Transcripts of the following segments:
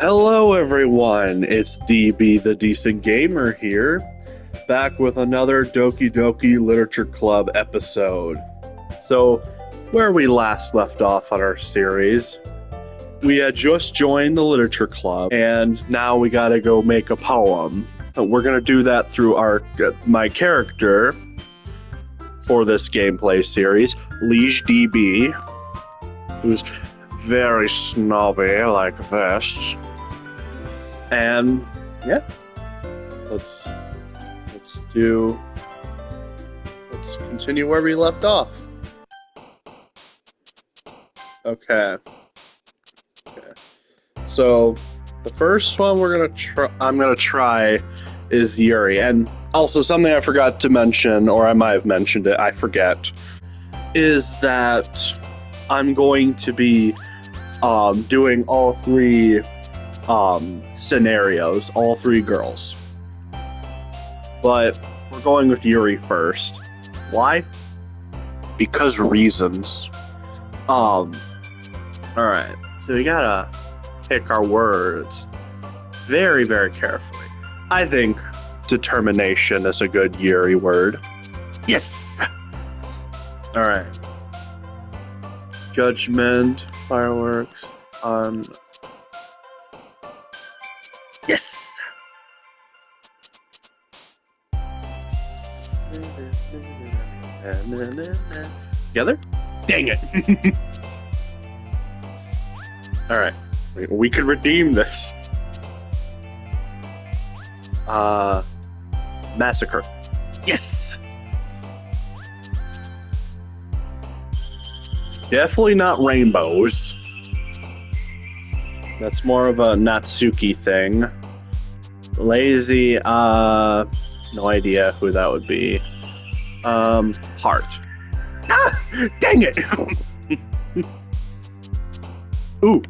Hello, everyone. It's DB the Decent Gamer here, back with another Doki Literature Club episode. So, where we last left off on our series, we had just joined the Literature Club, and now we gotta go make a poem. We're gonna do that through my character for this gameplay series, Liege DB, who's very snobby like this. And yeah, let's continue where we left off. Okay. So the first one I'm gonna try is Yuri, and also something I forgot to mention, or I might have mentioned it, I forget, is that I'm going to be doing all three scenarios, all three girls. But we're going with Yuri first. Why? Because reasons. Alright, so we gotta pick our words very, very carefully. I think determination is a good Yuri word. Yes! Alright. Judgment, fireworks, yes! Together? Dang it! Alright. We could redeem this. Massacre. Yes! Definitely not rainbows. That's more of a Natsuki thing. Lazy, no idea who that would be. Heart. Ah! Dang it! Ooh,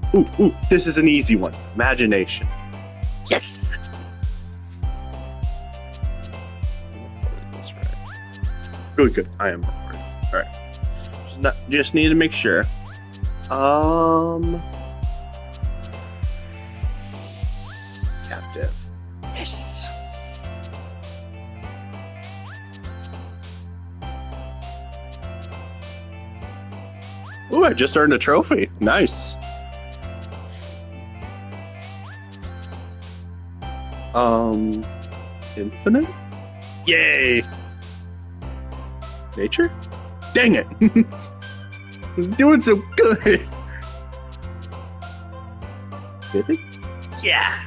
this is an easy one. Imagination. Yes! Good. I am recording. Alright. Just need to make sure. Captive. Yes! Ooh, I just earned a trophy. Nice. Infinite? Yay! Nature? Dang it! I'm doing so good! Vivid? Yeah!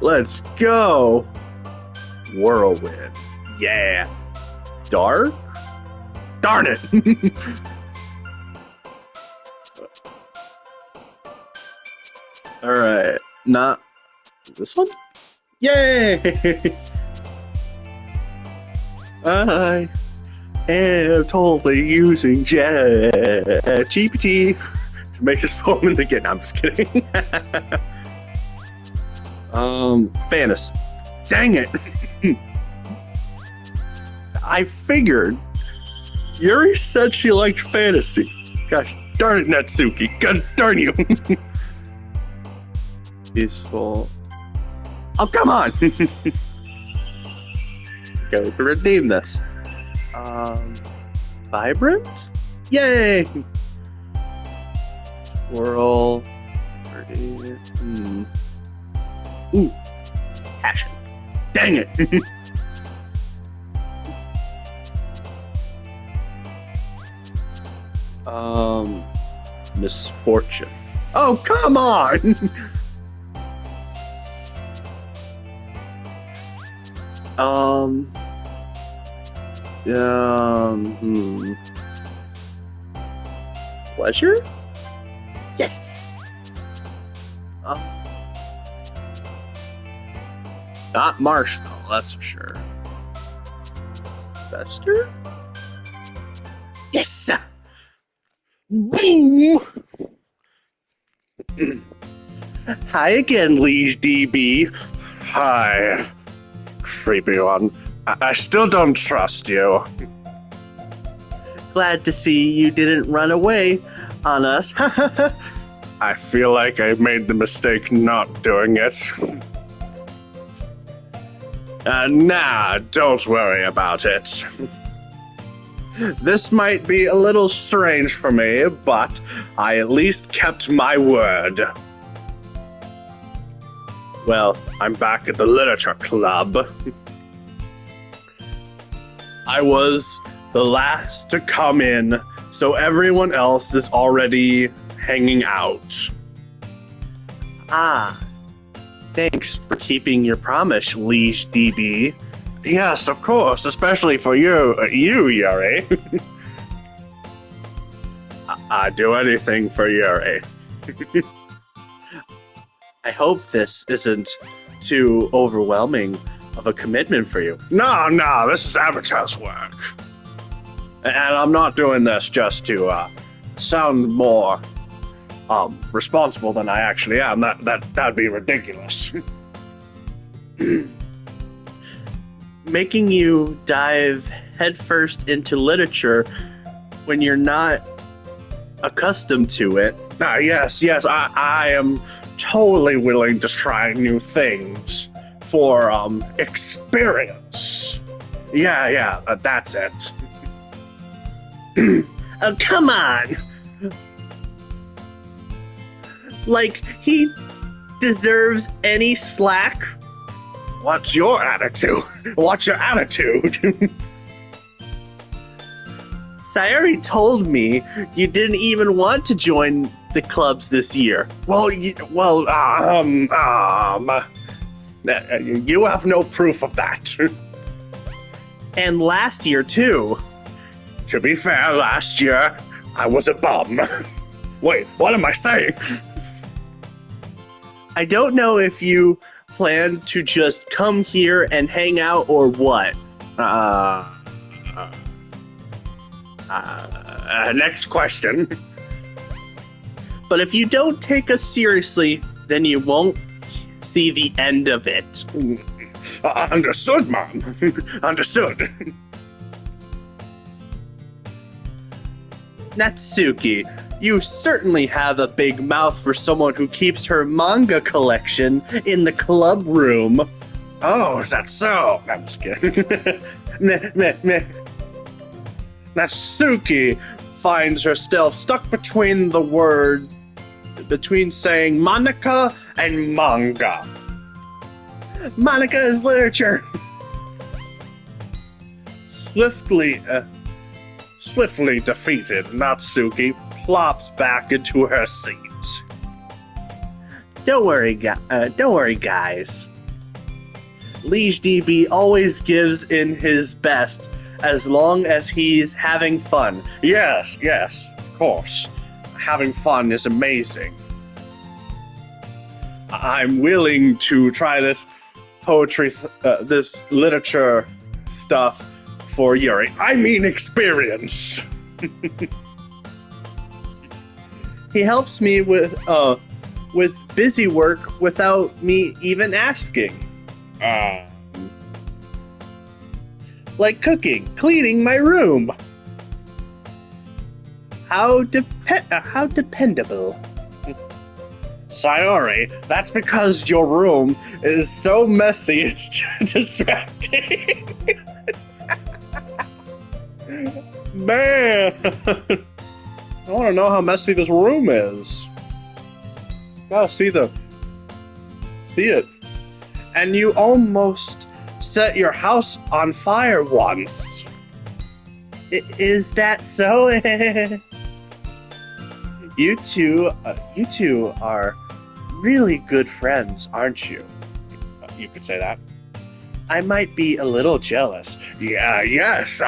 Let's go! Whirlwind. Yeah! Dark? Darn it! Alright. Not this one? Yay! I am totally using GPT to make this poem in the game. No, I'm just kidding. Fantasy. Dang it! I figured. Yuri said she liked fantasy. Gosh darn it, Natsuki. God darn you. Peaceful. Oh, come on! Okay, we can redeem this. Vibrant? Yay! Swirl. Ooh. Passion. Dang it! Misfortune. Oh, come on! Pleasure? Yes! Not marshmallow, that's for sure. Fester? Yes! Boom! Hi again, Liege DB. Hi, creepy one. I still don't trust you. Glad to see you didn't run away on us. I feel like I made the mistake not doing it. Nah, don't worry about it. This might be a little strange for me, but I at least kept my word. Well, I'm back at the literature club. I was the last to come in, so everyone else is already hanging out. Ah, thanks for keeping your promise, Liege DB. Yes, of course, especially for you, Yuri. I'd do anything for Yuri. I hope this isn't too overwhelming of a commitment for you. No, this is amateur's work. And I'm not doing this just to sound more responsible than I actually am. That'd be ridiculous. Making you dive headfirst into literature when you're not accustomed to it. Yes, I am totally willing to try new things for experience. Yeah, that's it. Oh, come on. Like, he deserves any slack? What's your attitude? Sayori told me you didn't even want to join the clubs this year. You have no proof of that. And last year, too. To be fair, last year, I was a bum. Wait, what am I saying? I don't know if you plan to just come here and hang out or what. Next question. But if you don't take us seriously, then you won't see the end of it. Understood, Mom. Understood. Natsuki, you certainly have a big mouth for someone who keeps her manga collection in the club room. Oh, is that so? I'm just kidding. Natsuki finds herself stuck between saying Monica and manga. Monica is literature. Swiftly defeated, Natsuki plops back into her seat. Don't worry, guys. Liege DB always gives in his best as long as he's having fun. Yes, of course. Having fun is amazing. I'm willing to try this poetry, this literature stuff for Yuri. I mean experience. He helps me with busy work without me even asking. Like cooking, cleaning my room. How dependable. Sayori, that's because your room is so messy it's distracting. Man, I want to know how messy this room is. Gotta see it. And you almost set your house on fire once. Is that so? You two are really good friends, aren't you? You could say that. I might be a little jealous. Yes.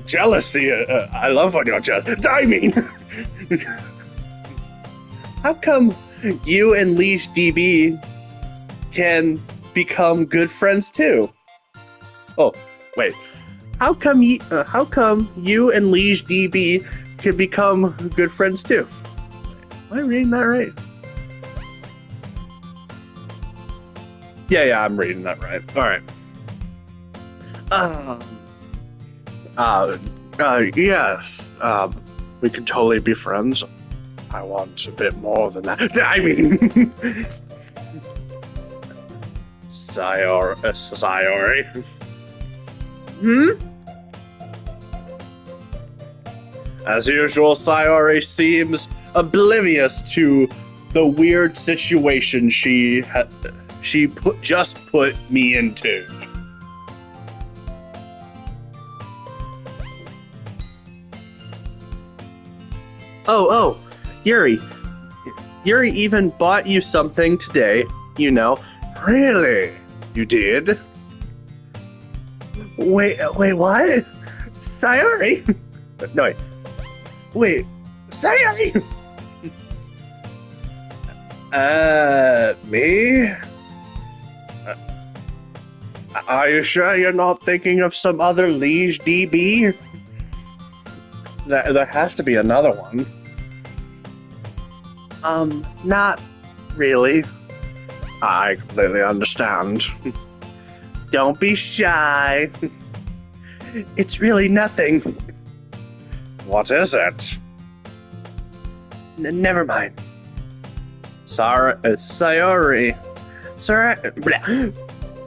Jealousy. I love when you're jealous. I mean, how come you and Liege DB can become good friends too? Oh, wait. How come you and Liege DB can become good friends too? Am I reading that right? Yeah, I'm reading that right. All right. Yes. We can totally be friends. I want a bit more than that. I mean... Sayori. As usual, Sayori seems oblivious to the weird situation she just put me into. Oh, Yuri. Yuri even bought you something today, you know. Really? You did? Wait, what? Sayori? No, wait. Wait, Sayori? Me? Are you sure you're not thinking of some other liege DB? There has to be another one. Not really. I completely understand. Don't be shy. It's really nothing. What is it? Never mind. Sayori.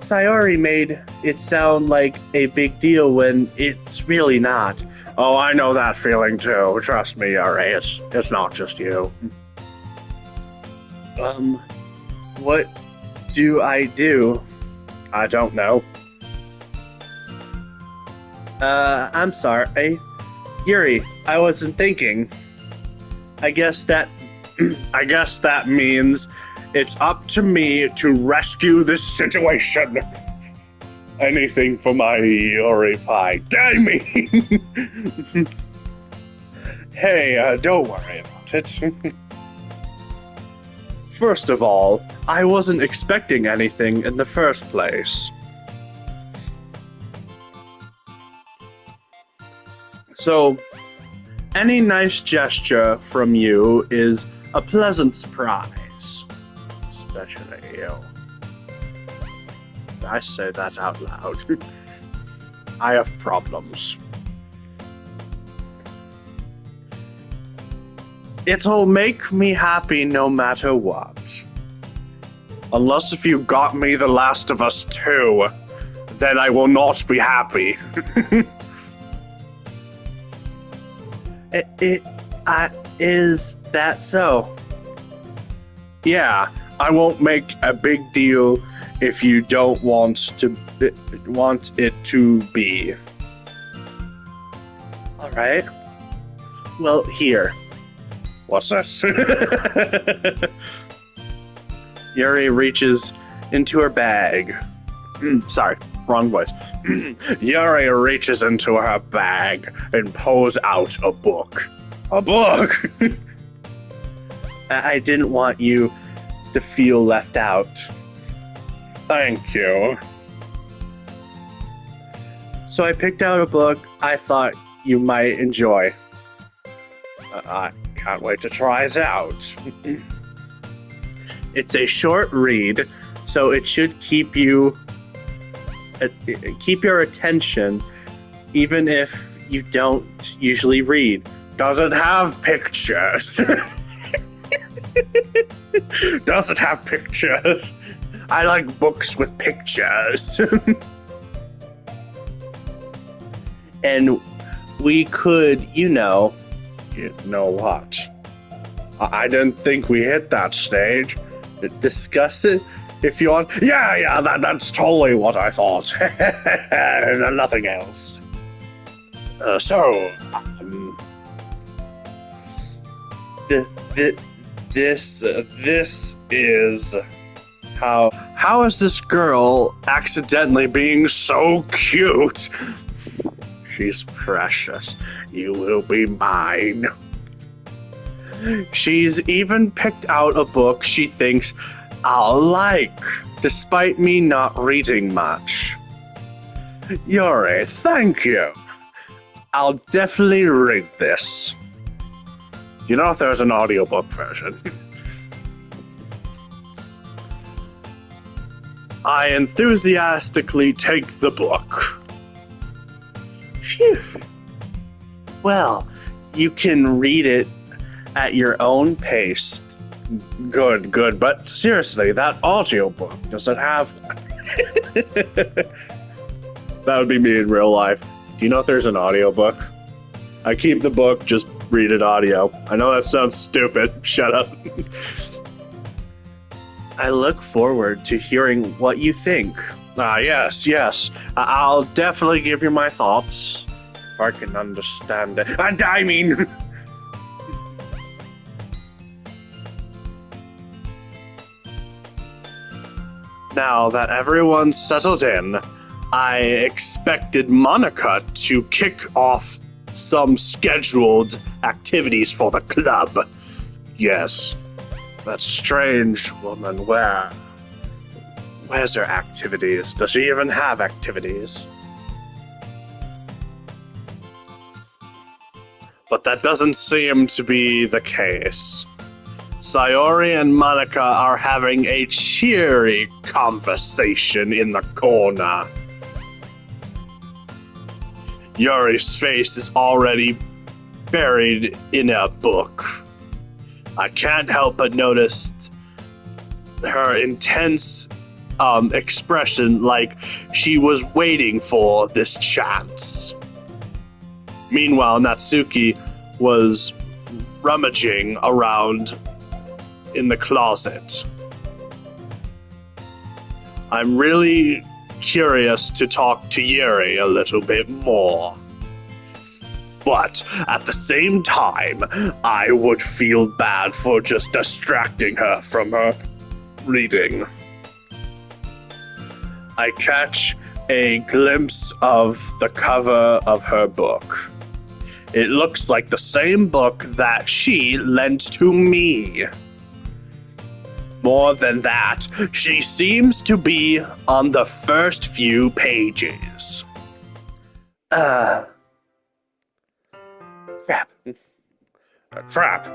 Sayori made it sound like a big deal when it's really not. Oh, I know that feeling too. Trust me, Yuri. It's not just you. What do I do? I don't know. I'm sorry. Yuri, I wasn't thinking. I guess that means it's up to me to rescue this situation. Anything for my Yuri pie. Dang me! Hey, don't worry about it. First of all, I wasn't expecting anything in the first place. So, any nice gesture from you is a pleasant surprise. Especially you. I say that out loud. I have problems. It'll make me happy no matter what. Unless if you got me The Last of Us 2, then I will not be happy. Is that so? Yeah, I won't make a big deal if you don't want it to be. All right. Well, here. What's this? Yuri reaches into her bag. Sorry, wrong voice. Yuri reaches into her bag and pulls out a book. A book! I didn't want you to feel left out. Thank you. So I picked out a book I thought you might enjoy. I can't wait to try it out. It's a short read, so it should keep your attention, even if you don't usually read. Does it have pictures? Does it have pictures? I like books with pictures. And we could, you know what? I didn't think we hit that stage. Discuss it if you want. Yeah, that's totally what I thought. Nothing else. This is how is this girl accidentally being so cute? She's precious. You will be mine. She's even picked out a book she thinks I'll like, despite me not reading much. Yuri, thank you. I'll definitely read this. You know if there's an audiobook version. I enthusiastically take the book. Phew. Well, you can read it at your own pace. Good. But seriously, that audiobook, does it have... That would be me in real life. Do you know if there's an audiobook? I keep the book, just read it audio. I know that sounds stupid. Shut up. I look forward to hearing what you think. Yes. I'll definitely give you my thoughts. If I can understand it. I mean... Now that everyone's settled in, I expected Monica to kick off some scheduled activities for the club. Yes, that strange woman, where's her activities? Does she even have activities? But that doesn't seem to be the case. Sayori and Monica are having a cheery conversation in the corner. Yuri's face is already buried in a book. I can't help but notice her intense expression, like she was waiting for this chance. Meanwhile, Natsuki was rummaging around in the closet. I'm really curious to talk to Yuri a little bit more. But at the same time, I would feel bad for just distracting her from her reading. I catch a glimpse of the cover of her book. It looks like the same book that she lent to me. More than that, she seems to be on the first few pages. Crap.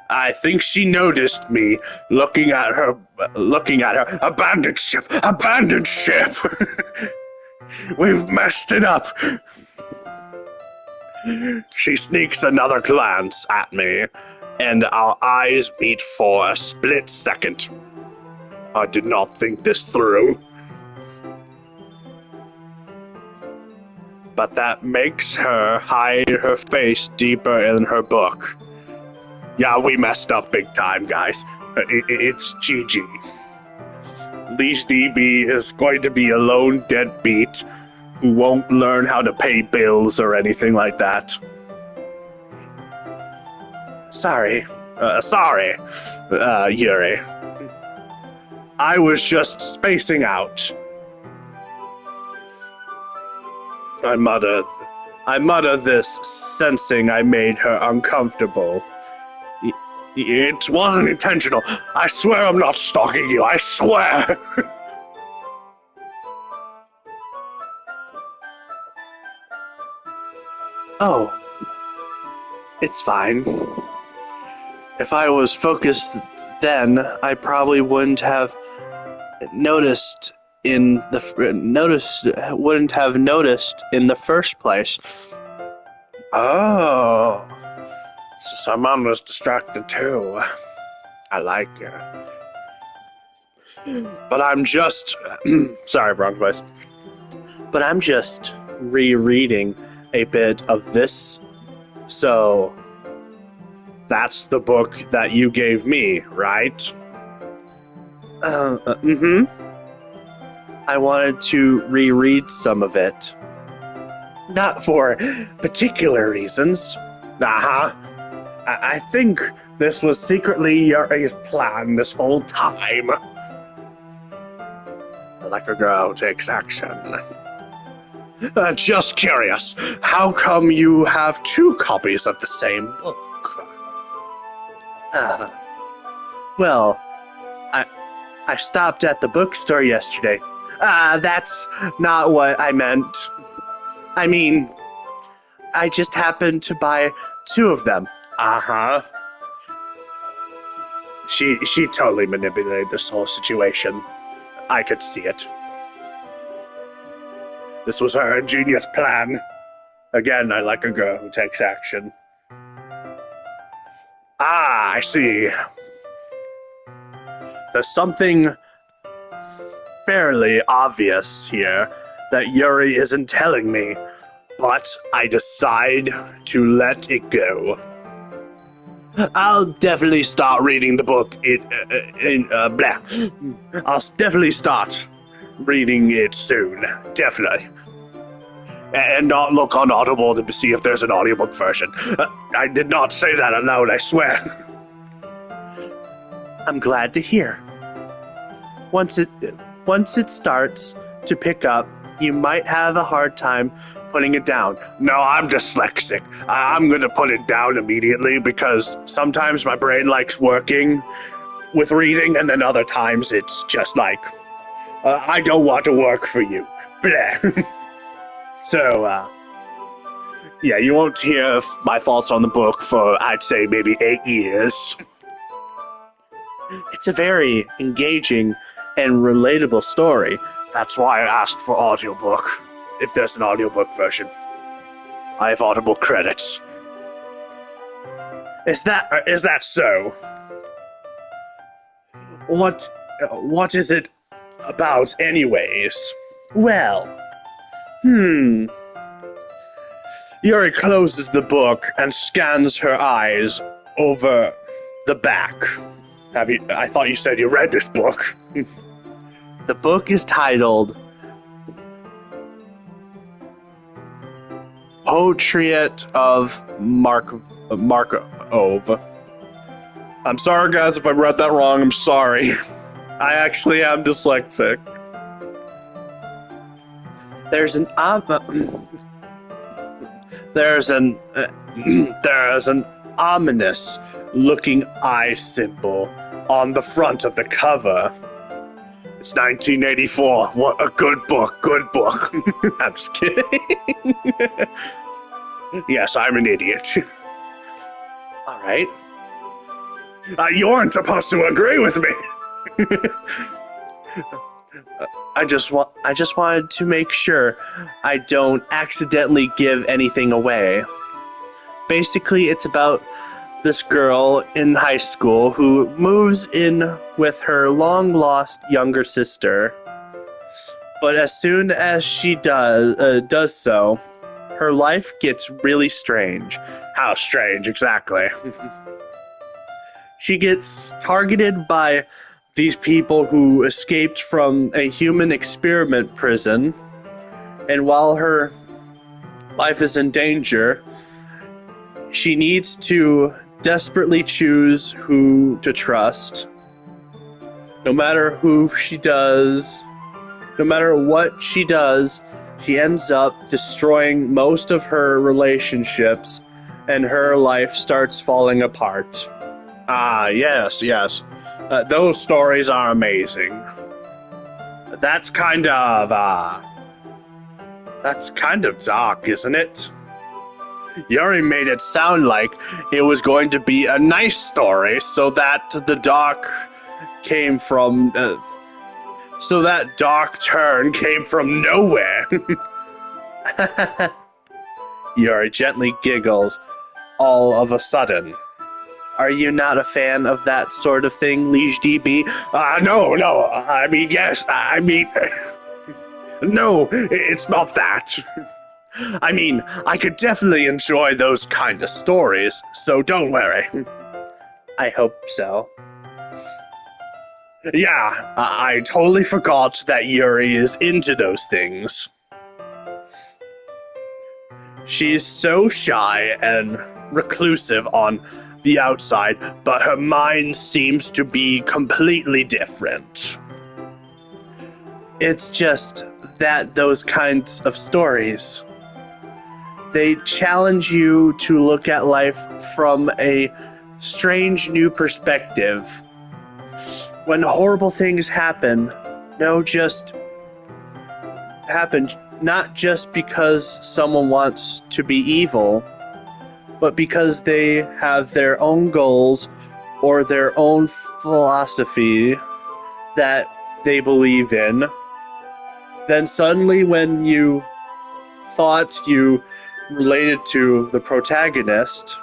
I think she noticed me looking at her. Abandoned ship! We've messed it up. She sneaks another glance at me, and our eyes meet for a split second. I did not think this through. But that makes her hide her face deeper in her book. Yeah, we messed up big time, guys. It's GG. Leash DB is going to be a lone deadbeat who won't learn how to pay bills or anything like that. Sorry, Yuri. I was just spacing out. I mutter this, sensing I made her uncomfortable. It wasn't intentional. I swear I'm not stalking you. I swear. Oh. It's fine. If I was focused then, I probably wouldn't have noticed in the first place. Oh. So someone was distracted too. I like it. But I'm just... Sorry, wrong voice. But I'm just rereading a bit of this. So, that's the book that you gave me, right? I wanted to reread some of it. Not for particular reasons. I think this was secretly Yuri's plan this whole time. Like a girl who takes action. Just curious, how come you have 2 copies of the same book? Well, I stopped at the bookstore yesterday. That's not what I meant. I mean, I just happened to buy 2 of them. She totally manipulated this whole situation. I could see it. This was her ingenious plan. Again, I like a girl who takes action. I see. There's something fairly obvious here that Yuri isn't telling me, but I decide to let it go. I'll definitely start reading the book. I'll definitely start reading it soon. Definitely. And not look on Audible to see if there's an audiobook version. I did not say that aloud, I swear. I'm glad to hear. Once it starts to pick up, you might have a hard time putting it down. No, I'm dyslexic. I'm gonna put it down immediately because sometimes my brain likes working with reading, and then other times it's just like, I don't want to work for you. Bleh. So, yeah, you won't hear my thoughts on the book for, I'd say, maybe 8 years. It's a very engaging and relatable story. That's why I asked for audiobook, if there's an audiobook version. I have Audible credits. Is that so? What is it about anyways? Well, Yuri closes the book and scans her eyes over the back. I thought you said you read this book. The book is titled Portrait of Markov. I'm sorry, guys, if I read that wrong. I'm sorry. I actually am dyslexic. There's an ominous looking eye symbol on the front of the cover. It's 1984. What a good book. Good book. I'm just kidding. Yes, I'm an idiot. All right. You aren't supposed to agree with me. I just wanted to make sure I don't accidentally give anything away. Basically, it's about this girl in high school who moves in with her long-lost younger sister. But as soon as she does so, her life gets really strange. How strange, exactly? She gets targeted by these people who escaped from a human experiment prison, and while her life is in danger, she needs to desperately choose who to trust. No matter what she does, she ends up destroying most of her relationships, and her life starts falling apart. Ah, yes. Those stories are amazing. That's kind of dark, isn't it? Yuri made it sound like it was going to be a nice story, so that dark turn came from nowhere. Yuri gently giggles all of a sudden. Are you not a fan of that sort of thing, Liege DB? No. I mean, yes. No, it's not that. I mean, I could definitely enjoy those kind of stories, so don't worry. I hope so. Yeah, I totally forgot that Yuri is into those things. She's so shy and reclusive on the outside, but her mind seems to be completely different. It's just that those kinds of stories, they challenge you to look at life from a strange new perspective. When horrible things happen, not just because someone wants to be evil, but because they have their own goals or their own philosophy that they believe in. Then suddenly, when you thought you related to the protagonist,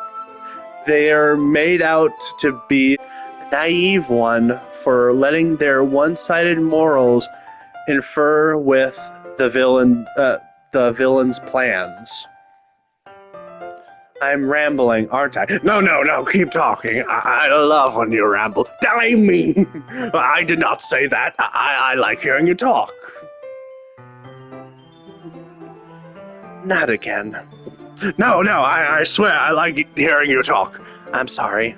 They are made out to be the naive one for letting their one-sided morals infer with the villain's plans. I'm rambling, aren't I? No, keep talking. I love when you ramble. I mean, I did not say that. I like hearing you talk. Not again. No, I swear I like hearing you talk. I'm sorry.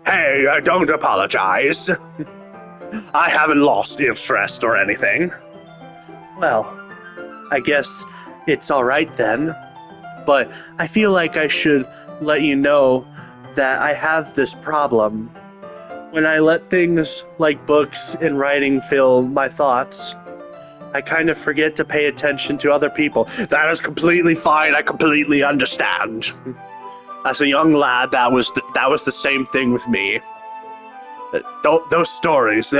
Hey, don't apologize. I haven't lost interest or anything. Well, I guess it's alright then. But I feel like I should let you know that I have this problem. When I let things like books and writing fill my thoughts, I kind of forget to pay attention to other people. That is completely fine. I completely understand. As a young lad, that was the same thing with me. Those stories,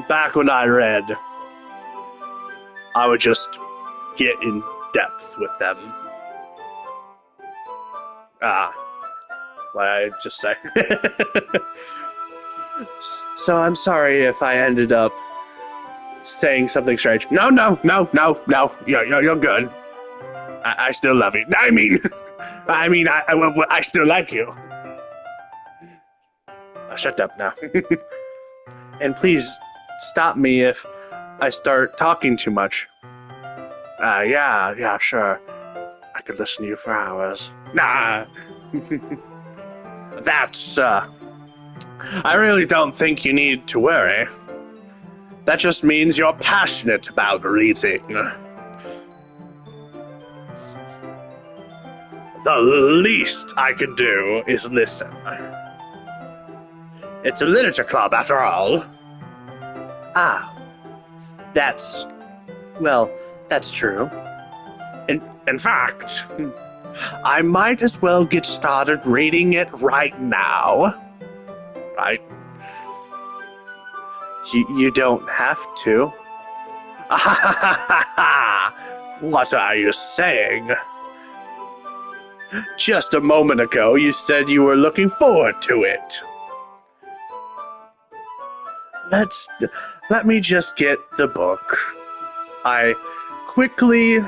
back when I read, I would just get in depth with them. What did I just say? So I'm sorry if I ended up saying something strange. No, you're good. I still love you. I still like you. Oh, shut up now. And please stop me if I start talking too much. Yeah, sure. I could listen to you for hours. Nah. I really don't think you need to worry. That just means you're passionate about reading. The least I could do is listen. It's a literature club, after all. That's true. In fact, I might as well get started reading it right now. Right? You don't have to. What are you saying? Just a moment ago, you said you were looking forward to it. Let me just get the book. I quickly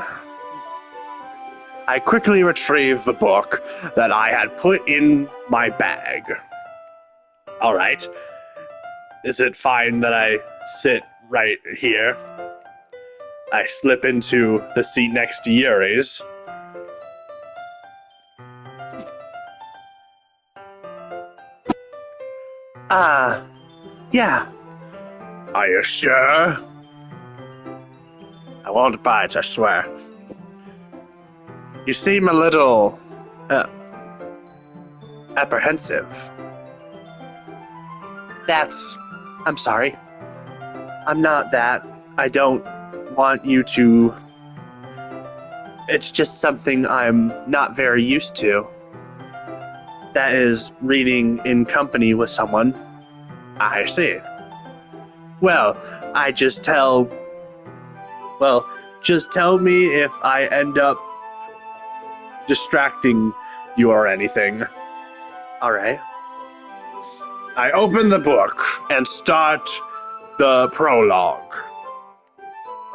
retrieved the book that I had put in my bag. All right. Is it fine that I sit right here? I slip into the seat next to Yuri's. Yeah. Are you sure? I won't bite, I swear. You seem a little, apprehensive. I'm sorry. I'm not that. I don't want you to... It's just something I'm not very used to. That is, reading in company with someone. I see. Well, just tell me if I end up distracting you or anything. All right. I open the book and start the prologue.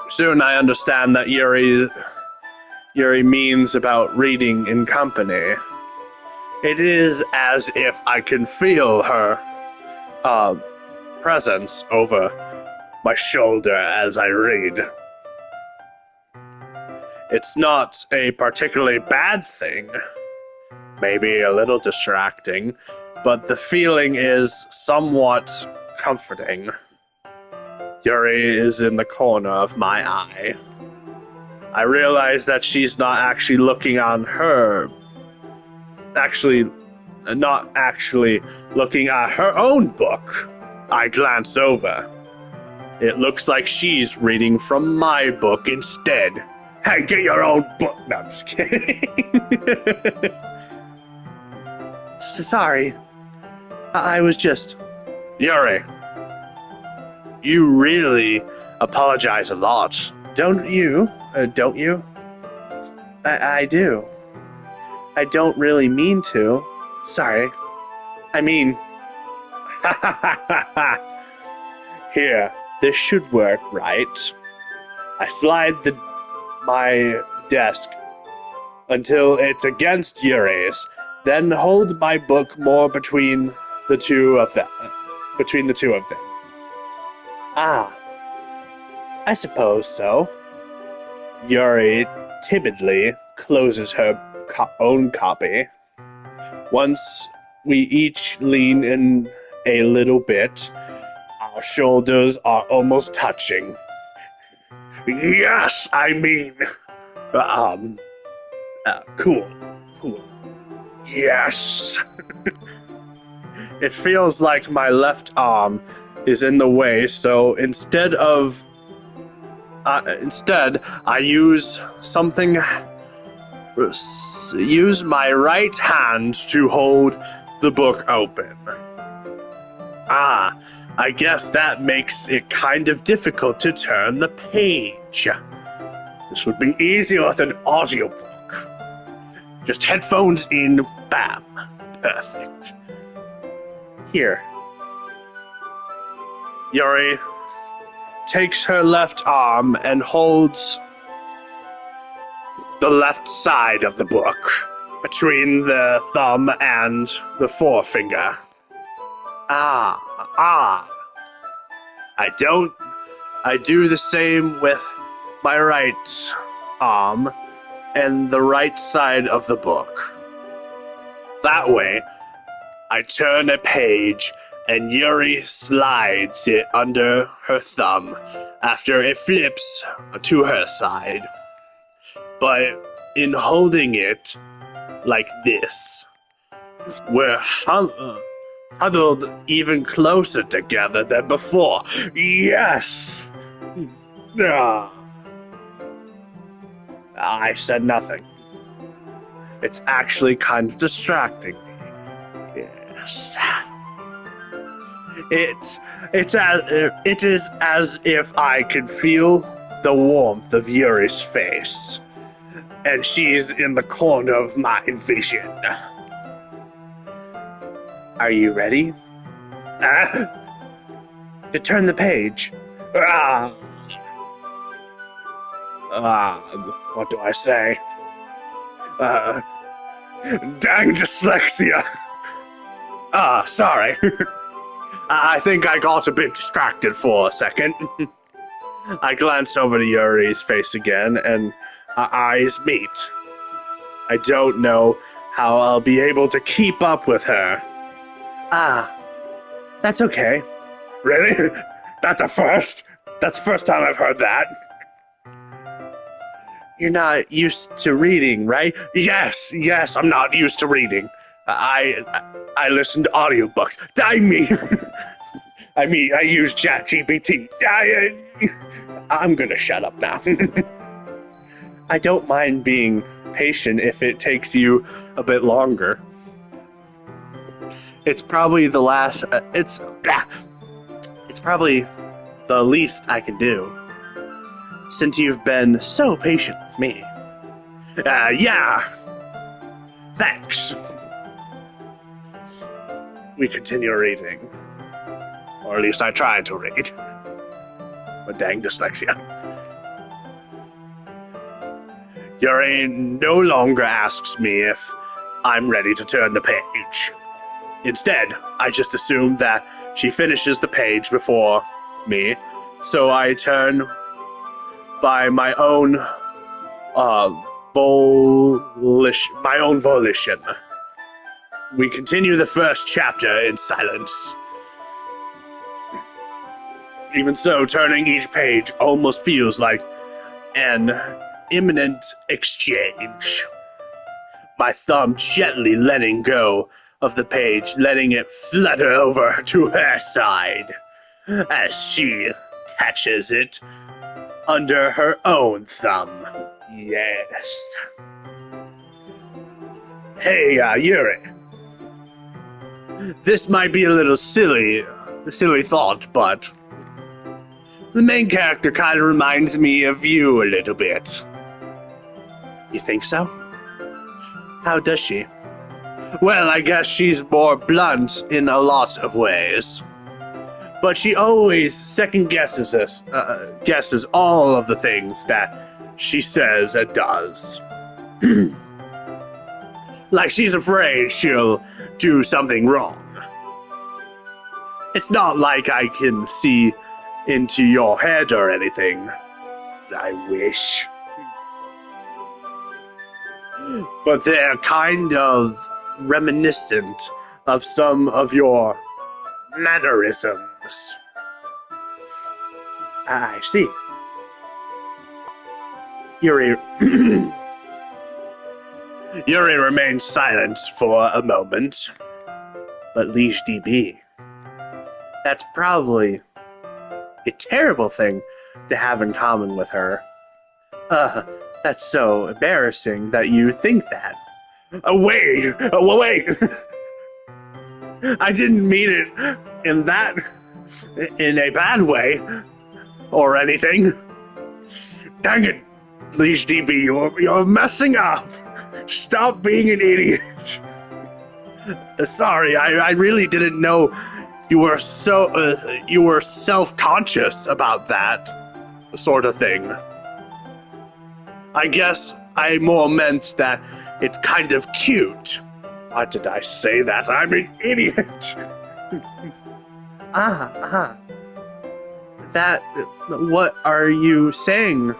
Soon I understand that Yuri means about reading in company. It is as if I can feel her presence over my shoulder as I read. It's not a particularly bad thing, maybe a little distracting, but the feeling is somewhat comforting. Yuri is in the corner of my eye. I realize that she's not actually looking on her, not actually looking at her own book. I glance over. It looks like she's reading from my book instead. Hey, get your own book. No, I'm just kidding. Sorry. I was just... Yuri, you really apologize a lot, don't you? Don't you? I do. I don't really mean to. Sorry. I mean... Here, this should work, right? I slide my desk until it's against Yuri's, then hold my book more between the two of them. Ah, I suppose so. Yuri timidly closes her own copy. Once we each lean in a little bit, our shoulders are almost touching. Yes, I mean... cool. Yes. It feels like my left arm is in the way, so instead I use my right hand to hold the book open. I guess that makes it kind of difficult to turn the page. This would be easier with an audiobook. Just headphones in, bam. Perfect. Here. Yuri takes her left arm and holds the left side of the book between the thumb and the forefinger. I do the same with my right arm and the right side of the book. That way, I turn a page and Yuri slides it under her thumb after it flips to her side. But in holding it like this, we're huddled even closer together than before. Yes! I said nothing. It's actually kind of distracting me. Yes. It is as if I could feel the warmth of Yuri's face, and she's in the corner of my vision. Are you ready? To turn the page. What do I say? Dang dyslexia. Sorry. I think I got a bit distracted for a second. I glanced over to Yuri's face again, and our eyes meet. I don't know how I'll be able to keep up with her. That's okay. Really? That's a first? That's the first time I've heard that. You're not used to reading, right? Yes, I'm not used to reading. I listen to audiobooks. I use ChatGPT. I'm gonna shut up now. I don't mind being patient if it takes you a bit longer. It's probably the least I can do, since you've been so patient with me. Yeah. Thanks. We continue reading. Or at least I tried to read. But dang dyslexia. Yuri no longer asks me if I'm ready to turn the page. Instead, I just assume that she finishes the page before me, so I turn by my own volition. We continue the first chapter in silence. Even so, turning each page almost feels like an imminent exchange. My thumb gently letting go of the page, letting it flutter over to her side as she catches it under her own thumb. Yes. Hey, Yuri. This might be a little silly thought, but the main character kind of reminds me of you a little bit. You think so? How does she? Well, I guess she's more blunt in a lot of ways. But she always second guesses us, guesses all of the things that she says and does. Like she's afraid she'll do something wrong. It's not like I can see into your head or anything. I wish. But they're kind of reminiscent of some of your mannerisms. I see. Yuri... Yuri remains silent for a moment. But Leash DB... That's probably a terrible thing to have in common with her. That's so embarrassing that you think that. Wait! I didn't mean it in a bad way, or anything. Dang it, Leash DB, you're messing up. Stop being an idiot. Sorry, I really didn't know you were self-conscious about that sort of thing. I guess I more meant that it's kind of cute. Why did I say that? I'm an idiot. That, what are you saying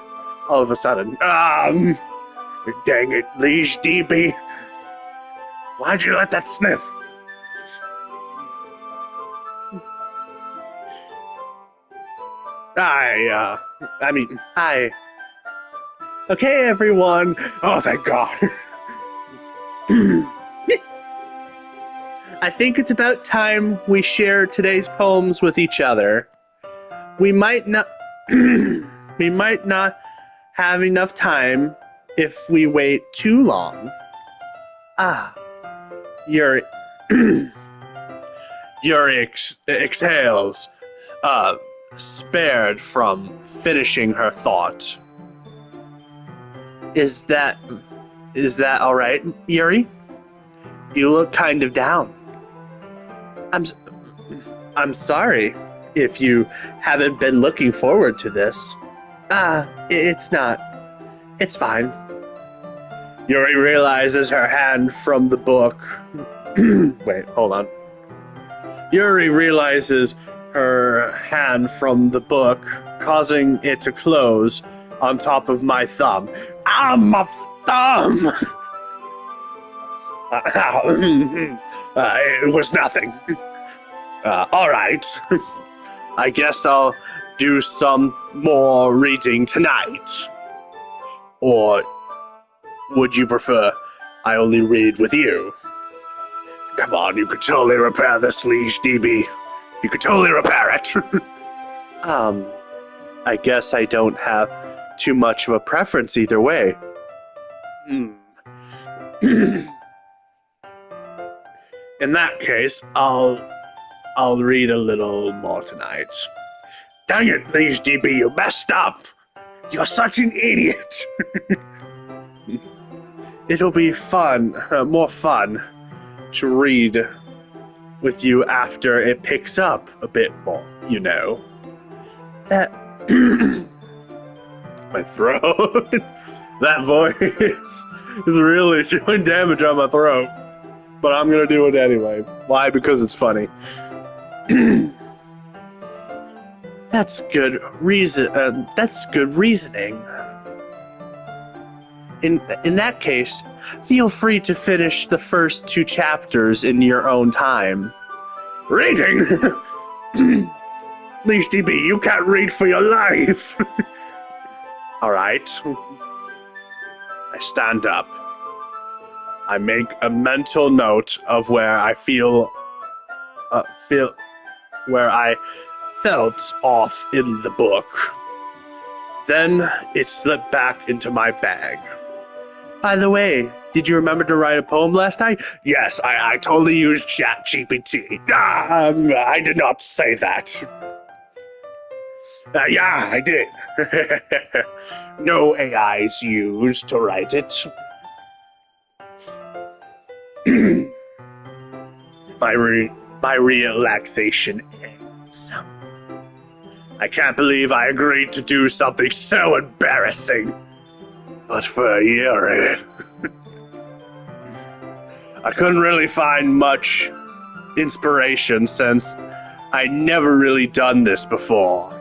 all of a sudden? Dang it, Leash DB. Why'd you let that sniff? Okay, everyone. Oh, thank God. I think it's about time we share today's poems with each other. We might not have enough time if we wait too long. Yuri exhales, spared from finishing her thought. Is that all right, Yuri? You look kind of down. I'm sorry if you haven't been looking forward to this. It's not. It's fine. Yuri realizes her hand from the book. Wait, hold on. Yuri realizes her hand from the book, causing it to close on top of my thumb. Ow, my thumb! It was nothing. All right. I guess I'll do some more reading tonight. Or would you prefer I only read with you? Come on, you could totally repair this, Leash DB. You could totally repair it. I guess I don't have too much of a preference either way. In that case, I'll read a little more tonight. Dang it, Leash DB, you messed up. You're such an idiot. It'll be fun, more fun, to read with you after it picks up a bit more, you know. That... my throat. That voice is really doing damage on my throat. But I'm gonna do it anyway. Why? Because it's funny. That's good reason. That's good reasoning. In that case, feel free to finish the first 2 chapters in your own time. Reading? Leash DB, you can't read for your life. All right. I stand up. I make a mental note of where I where I felt off in the book. Then it slipped back into my bag. By the way, did you remember to write a poem last night? Yes, I totally used ChatGPT. I did not say that. Yeah, I did. No AIs used to write it. my relaxation ends. I can't believe I agreed to do something so embarrassing. But for Yuri, I couldn't really find much inspiration since I'd never really done this before.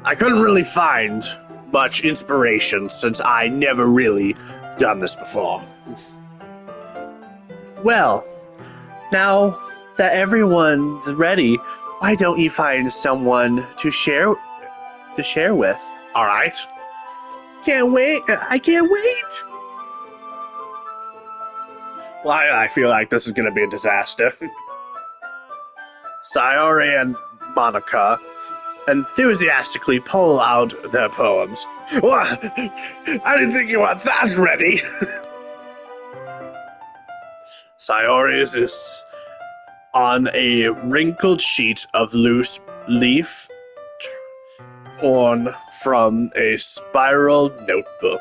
I couldn't really find much inspiration since I never really done this before. Well, now that everyone's ready, why don't you find someone to share with? All right. Can't wait. I can't wait. Well, I feel like this is going to be a disaster. Sayori and Monica enthusiastically pull out their poems. What? I didn't think you were that ready. Sayori's is on a wrinkled sheet of loose leaf torn from a spiral notebook.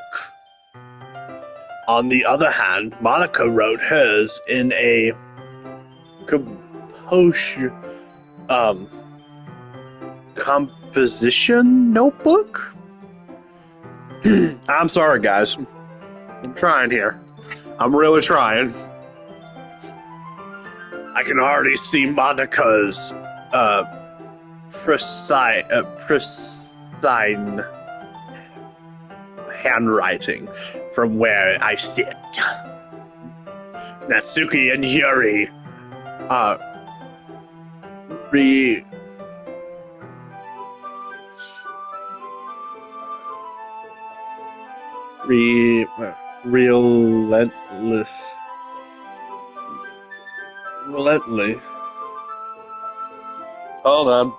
On the other hand, Monica wrote hers in a composition notebook? I'm sorry, guys. I'm trying here. I'm really trying. I can already see Monica's precise handwriting from where I sit. Natsuki and Yuri relentlessly. Hold on.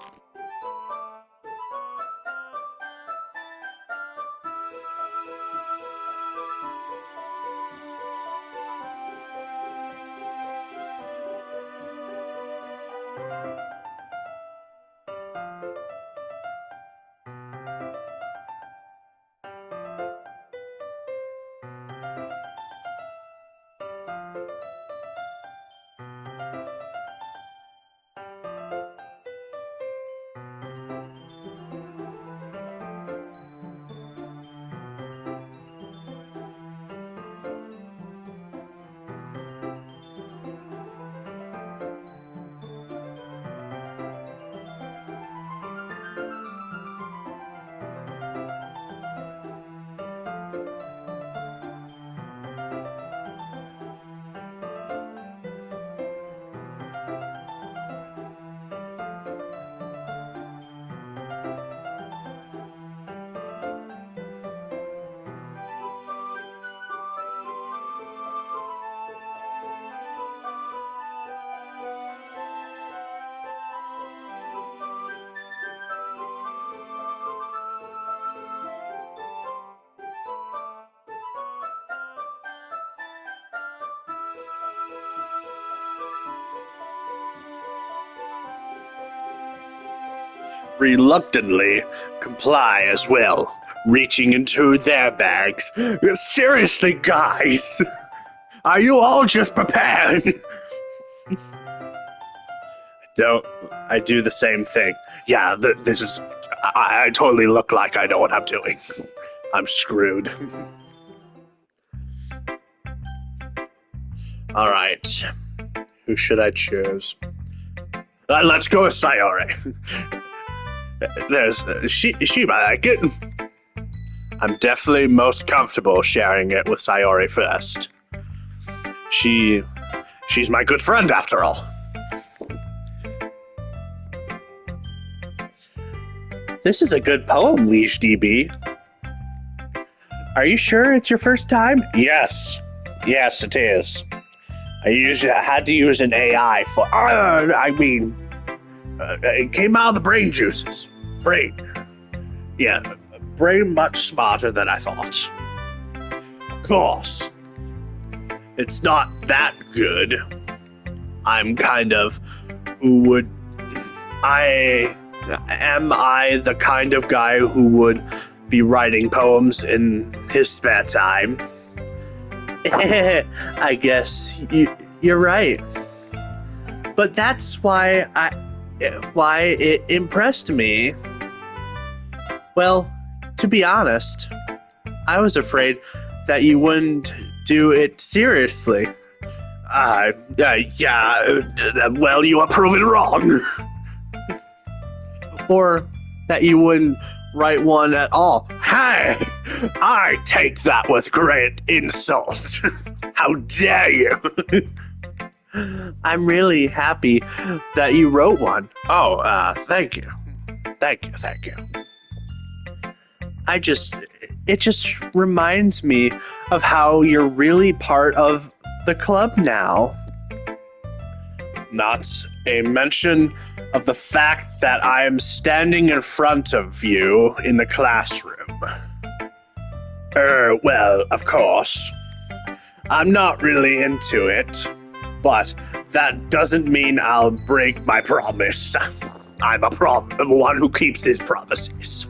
Reluctantly comply as well, reaching into their bags. Seriously, guys, are you all just prepared? I do the same thing. Yeah, this is. I totally look like I know what I'm doing. I'm screwed. All right, who should I choose? Let's go with Sayori. She might like it. I'm definitely most comfortable sharing it with Sayori first. She's my good friend after all. This is a good poem, Leash DB. Are you sure it's your first time? Yes, it is. I had to use an AI for. It came out of the brain juices. Brain. Yeah, brain much smarter than I thought. Of course. It's not that good. I'm kind of who would. Am I the kind of guy who would be writing poems in his spare time. I guess you're right. But that's why it impressed me. Well, to be honest, I was afraid that you wouldn't do it seriously. Well, you are proven wrong. Or that you wouldn't write one at all. Hey, I take that with great insult. How dare you? I'm really happy that you wrote one. Oh, thank you. Thank you. It just reminds me of how you're really part of the club now. Not a mention of the fact that I am standing in front of you in the classroom. Well, of course. I'm not really into it, but that doesn't mean I'll break my promise. I'm one who keeps his promises.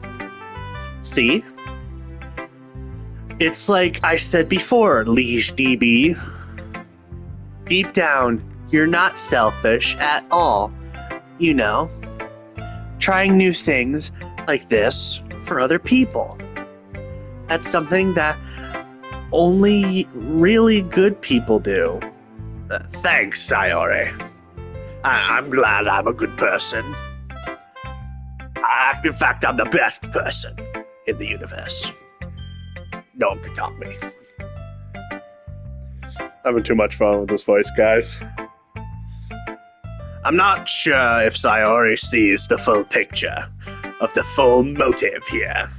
See? It's like I said before, Liege DB. Deep down, you're not selfish at all. You know, trying new things like this for other people. That's something that only really good people do. Thanks, Sayori. I'm glad I'm a good person. In fact, I'm the best person in the universe. No one can top me. Having too much fun with this voice, guys. I'm not sure if Sayori sees the full picture of the full motive here.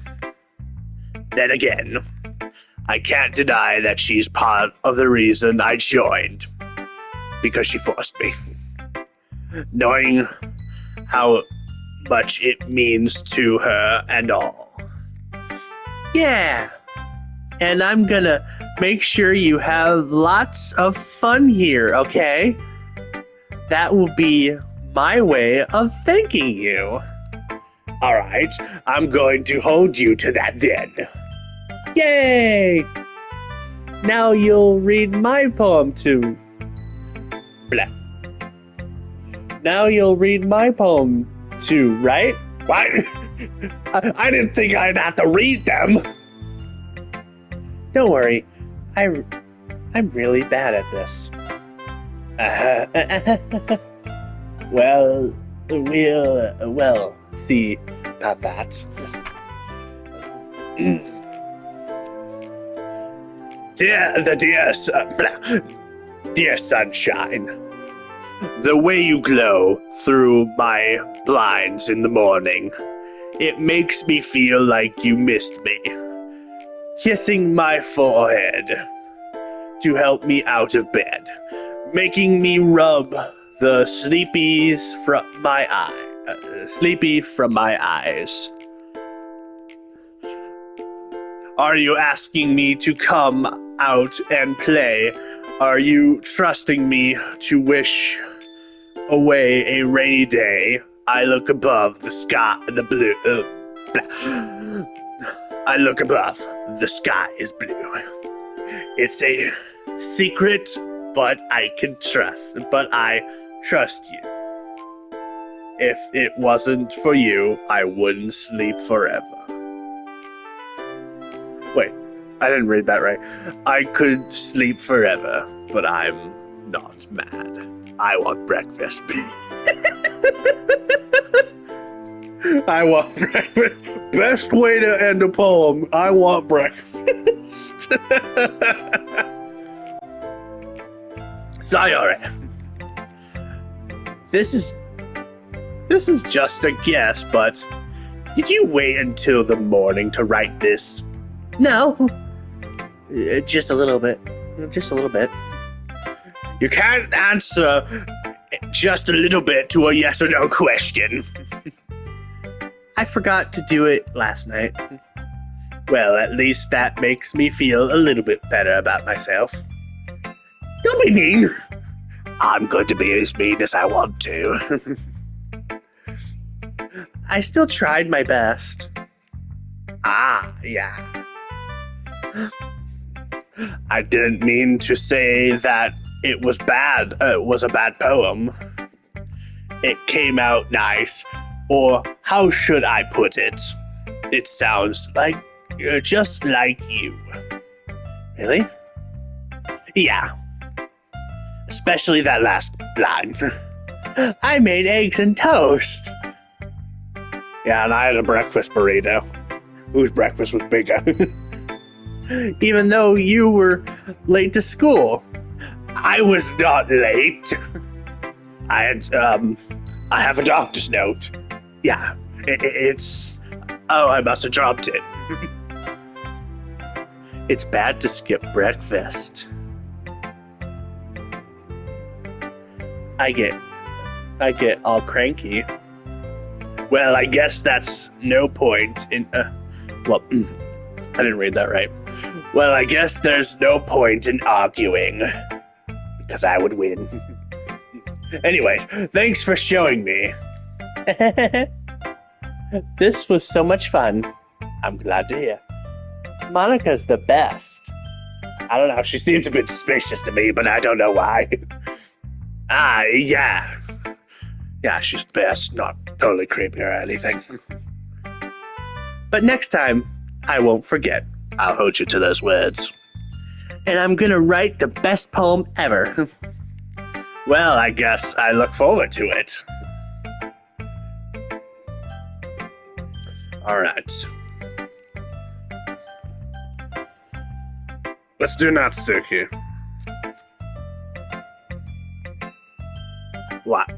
Then again, I can't deny that she's part of the reason I joined, because she forced me. Knowing how much it means to her and all. Yeah, and I'm gonna make sure you have lots of fun here, okay? That will be my way of thanking you. All right, I'm going to hold you to that then. Yay! Now you'll read my poem too. Blah. Now you'll read my poem too, right? What? I didn't think I'd have to read them. Don't worry, I'm really bad at this. Well, we'll see about that. Dear sunshine, the way you glow through my blinds in the morning, it makes me feel like you missed me. Kissing my forehead to help me out of bed, making me rub the sleepy from my eyes. Are you asking me to come out and play? Are you trusting me to wish away a rainy day? I look above the sky, the blue. I look above, the sky is blue. It's a secret, but I trust you. If it wasn't for you, I wouldn't sleep forever. Wait, I didn't read that right. I could sleep forever, but I'm not mad. I want breakfast. I want breakfast. Best way to end a poem. I want breakfast. Sayori. This is just a guess, but did you wait until the morning to write this? No. Just a little bit. You can't answer just a little bit to a yes or no question. I forgot to do it last night. Well, at least that makes me feel a little bit better about myself. Don't be mean. I'm going to be as mean as I want to. I still tried my best. Yeah. I didn't mean to say that it was bad. It was a bad poem. It came out nice. Or how should I put it? It sounds like just like you. Really? Yeah. Especially that last line. I made eggs and toast. Yeah, and I had a breakfast burrito. Whose breakfast was bigger? Even though you were late to school. I was not late. I have a doctor's note. Yeah, it's... Oh, I must have dropped it. It's bad to skip breakfast. I get all cranky. Well, I guess that's no point in... I didn't read that right. Well, I guess there's no point in arguing. Because I would win. Anyways, thanks for showing me. This was so much fun. I'm glad to hear. Monica's the best. I don't know, she seems a bit suspicious to me, but I don't know why. Yeah. Yeah, she's the best, not totally creepy or anything. But next time, I won't forget. I'll hold you to those words. And I'm gonna write the best poem ever. Well, I guess I look forward to it. All right. Let's do Natsuki. What?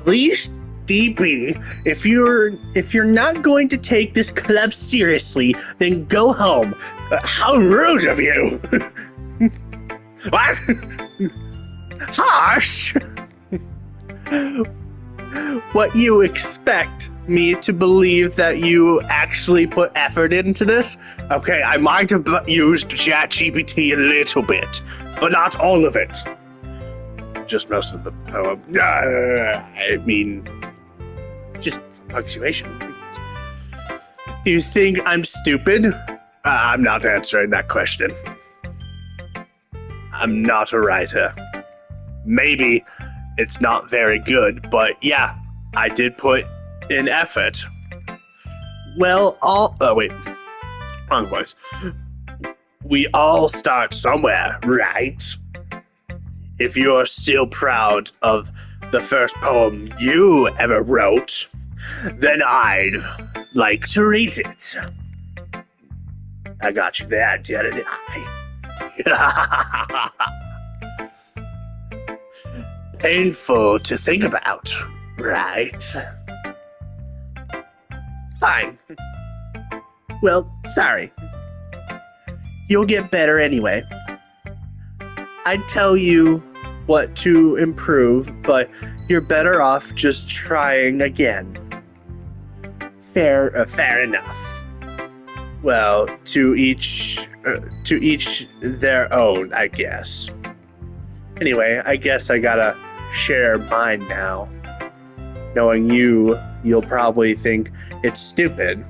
Please, DB, if you're not going to take this club seriously, then go home. How rude of you! What? Harsh! What, you expect me to believe that you actually put effort into this? Okay, I might have used ChatGPT a little bit, but not all of it. Just most of the poem. I mean, just punctuation. You think I'm stupid? I'm not answering that question. I'm not a writer. Maybe it's not very good, but yeah, I did put in effort. Well, wrong voice. We all start somewhere, right? If you're still proud of the first poem you ever wrote, then I'd like to read it. I got you there, didn't I? Painful to think about, right? Fine. Well, sorry. You'll get better anyway. I'd tell you what to improve, but you're better off just trying again. Fair enough. Well, to each their own, I guess. Anyway, I guess I gotta share mine now. Knowing you'll probably think it's stupid.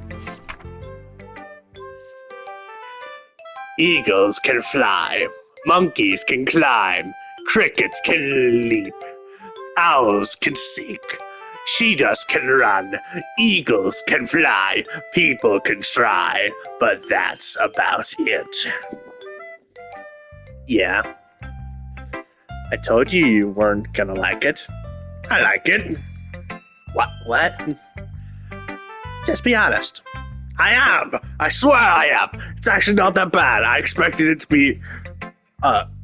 Eagles can fly. Monkeys can climb. Crickets can leap. Owls can seek. Cheetahs can run. Eagles can fly. People can try. But that's about it. Yeah. I told you weren't gonna like it. I like it. What? Just be honest. I am. I swear I am. It's actually not that bad. I expected it to be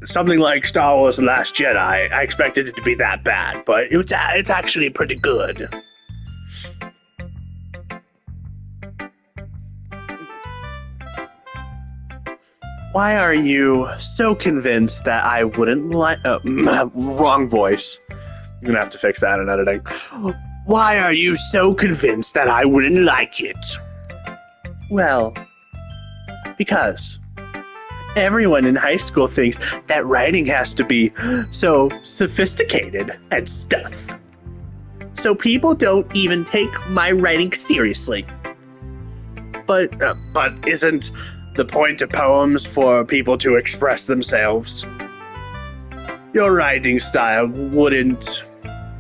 something like Star Wars: The Last Jedi. I expected it to be that bad, but it's actually pretty good. Why are you so convinced that I wouldn't like... wrong voice. I'm gonna have to fix that in editing. Why are you so convinced that I wouldn't like it? Well, because everyone in high school thinks that writing has to be so sophisticated and stuff. so people don't even take my writing seriously. But isn't the point of poems for people to express themselves? Your writing style wouldn't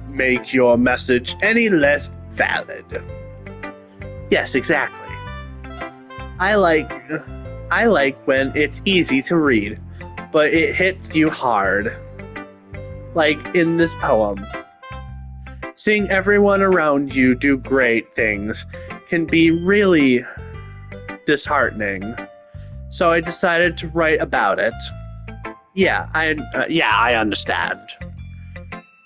make your message any less valid. Yes, exactly. I like when it's easy to read, but it hits you hard. Like in this poem. Seeing everyone around you do great things can be really disheartening. So I decided to write about it. Yeah, I understand.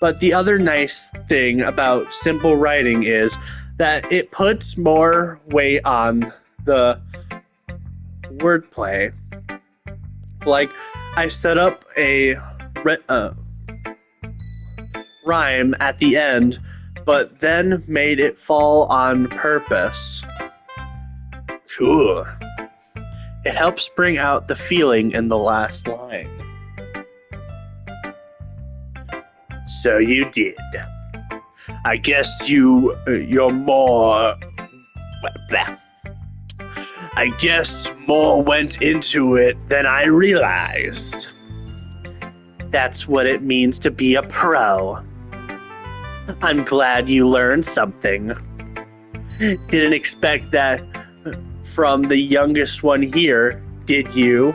But the other nice thing about simple writing is that it puts more weight on the wordplay. Like, I set up a rhyme at the end, but then made it fall on purpose. Cool. It helps bring out the feeling in the last line. So you did. I guess you're more... Blah. I guess more went into it than I realized. That's what it means to be a pro. I'm glad you learned something. Didn't expect that from the youngest one here, did you?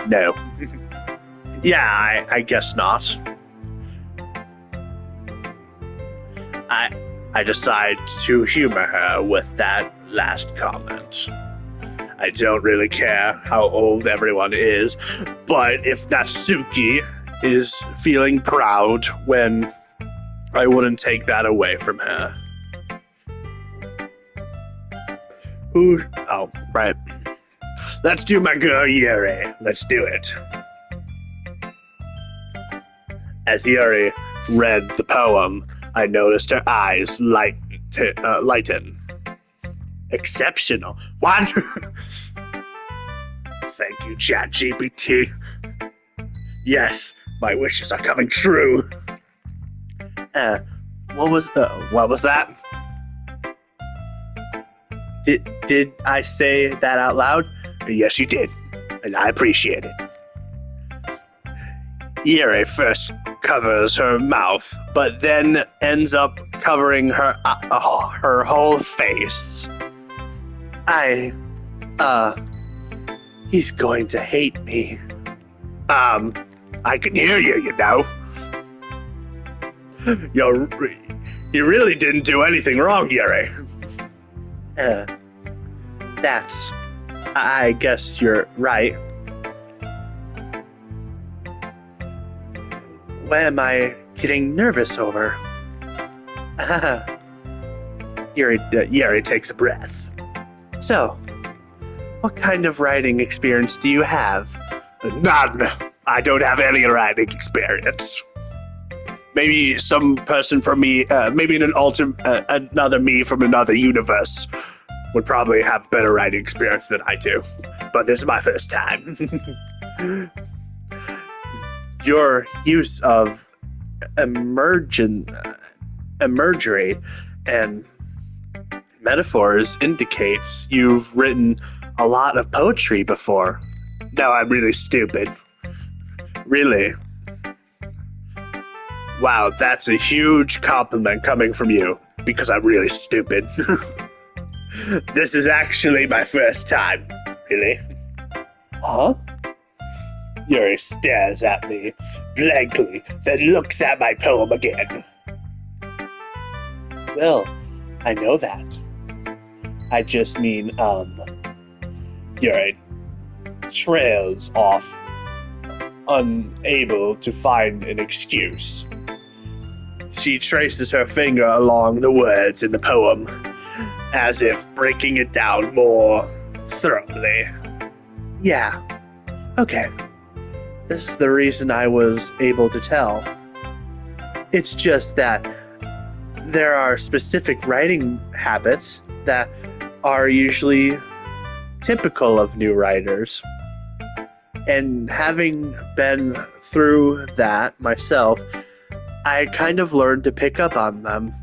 No. Yeah, I guess not. I decide to humor her with that last comment. I don't really care how old everyone is, but if Natsuki is feeling proud, when I wouldn't take that away from her. Oh, right. Let's do my girl Yuri. Let's do it. As Yuri read the poem, I noticed her eyes lighten. Exceptional. What? Thank you, ChatGPT. Yes, my wishes are coming true. What was that? Did I say that out loud? Yes, you did, and I appreciate it. Yuri first covers her mouth, but then ends up covering her whole face. He's going to hate me. I can hear you, you know. You really didn't do anything wrong, Yuri. I guess you're right. What am I getting nervous over? Yuri takes a breath. So, what kind of writing experience do you have? None. I don't have any writing experience. Maybe some person from me, maybe another me from another universe would probably have better writing experience than I do. But this is my first time. Your use of imagery and metaphors indicates you've written a lot of poetry before. No, I'm really stupid. Really? Wow, that's a huge compliment coming from you, because I'm really stupid. This is actually my first time. Really? Huh? Yuri stares at me blankly, then looks at my poem again. Well, I know that. I just mean, Yuri trails off, unable to find an excuse. She traces her finger along the words in the poem, as if breaking it down more thoroughly. Yeah. Okay. This is the reason I was able to tell. It's just that there are specific writing habits that are usually typical of new writers. And having been through that myself, I kind of learned to pick up on them.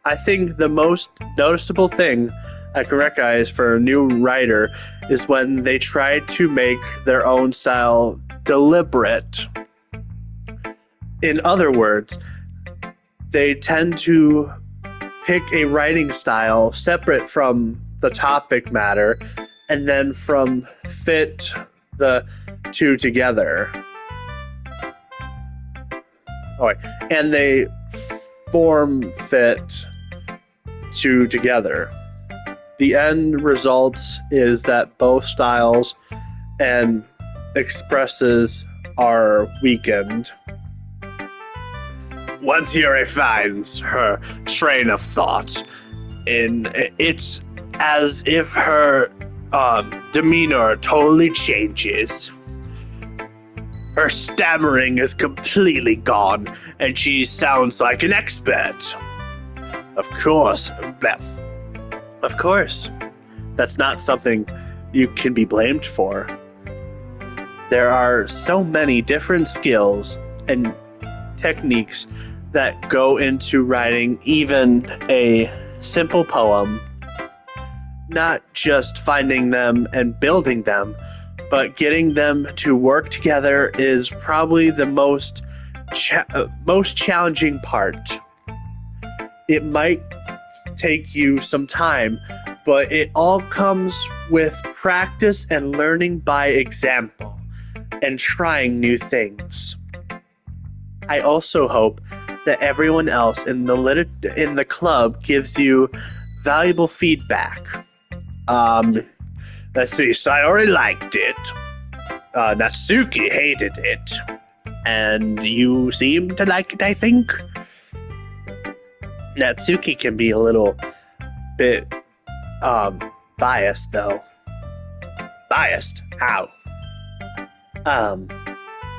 I think the most noticeable thing I can recognize for a new writer is when they try to make their own style deliberate. In other words, they tend to pick a writing style separate from the topic matter and then fit the two together. And they form fit two together. The end result is that both styles and expresses are weakened. Once Yuri finds her train of thought, and it's as if her demeanor totally changes. Her stammering is completely gone, and she sounds like an expert. Of course. That's not something you can be blamed for. There are so many different skills and techniques that go into writing even a simple poem. Not just finding them and building them, but getting them to work together is probably the most challenging part. It might take you some time, but it all comes with practice and learning by example and trying new things. I also hope that everyone else in the club gives you valuable feedback. Let's see, Sayori liked it. Natsuki hated it. And you seem to like it, I think? Natsuki can be a little bit, biased, though. Biased? How?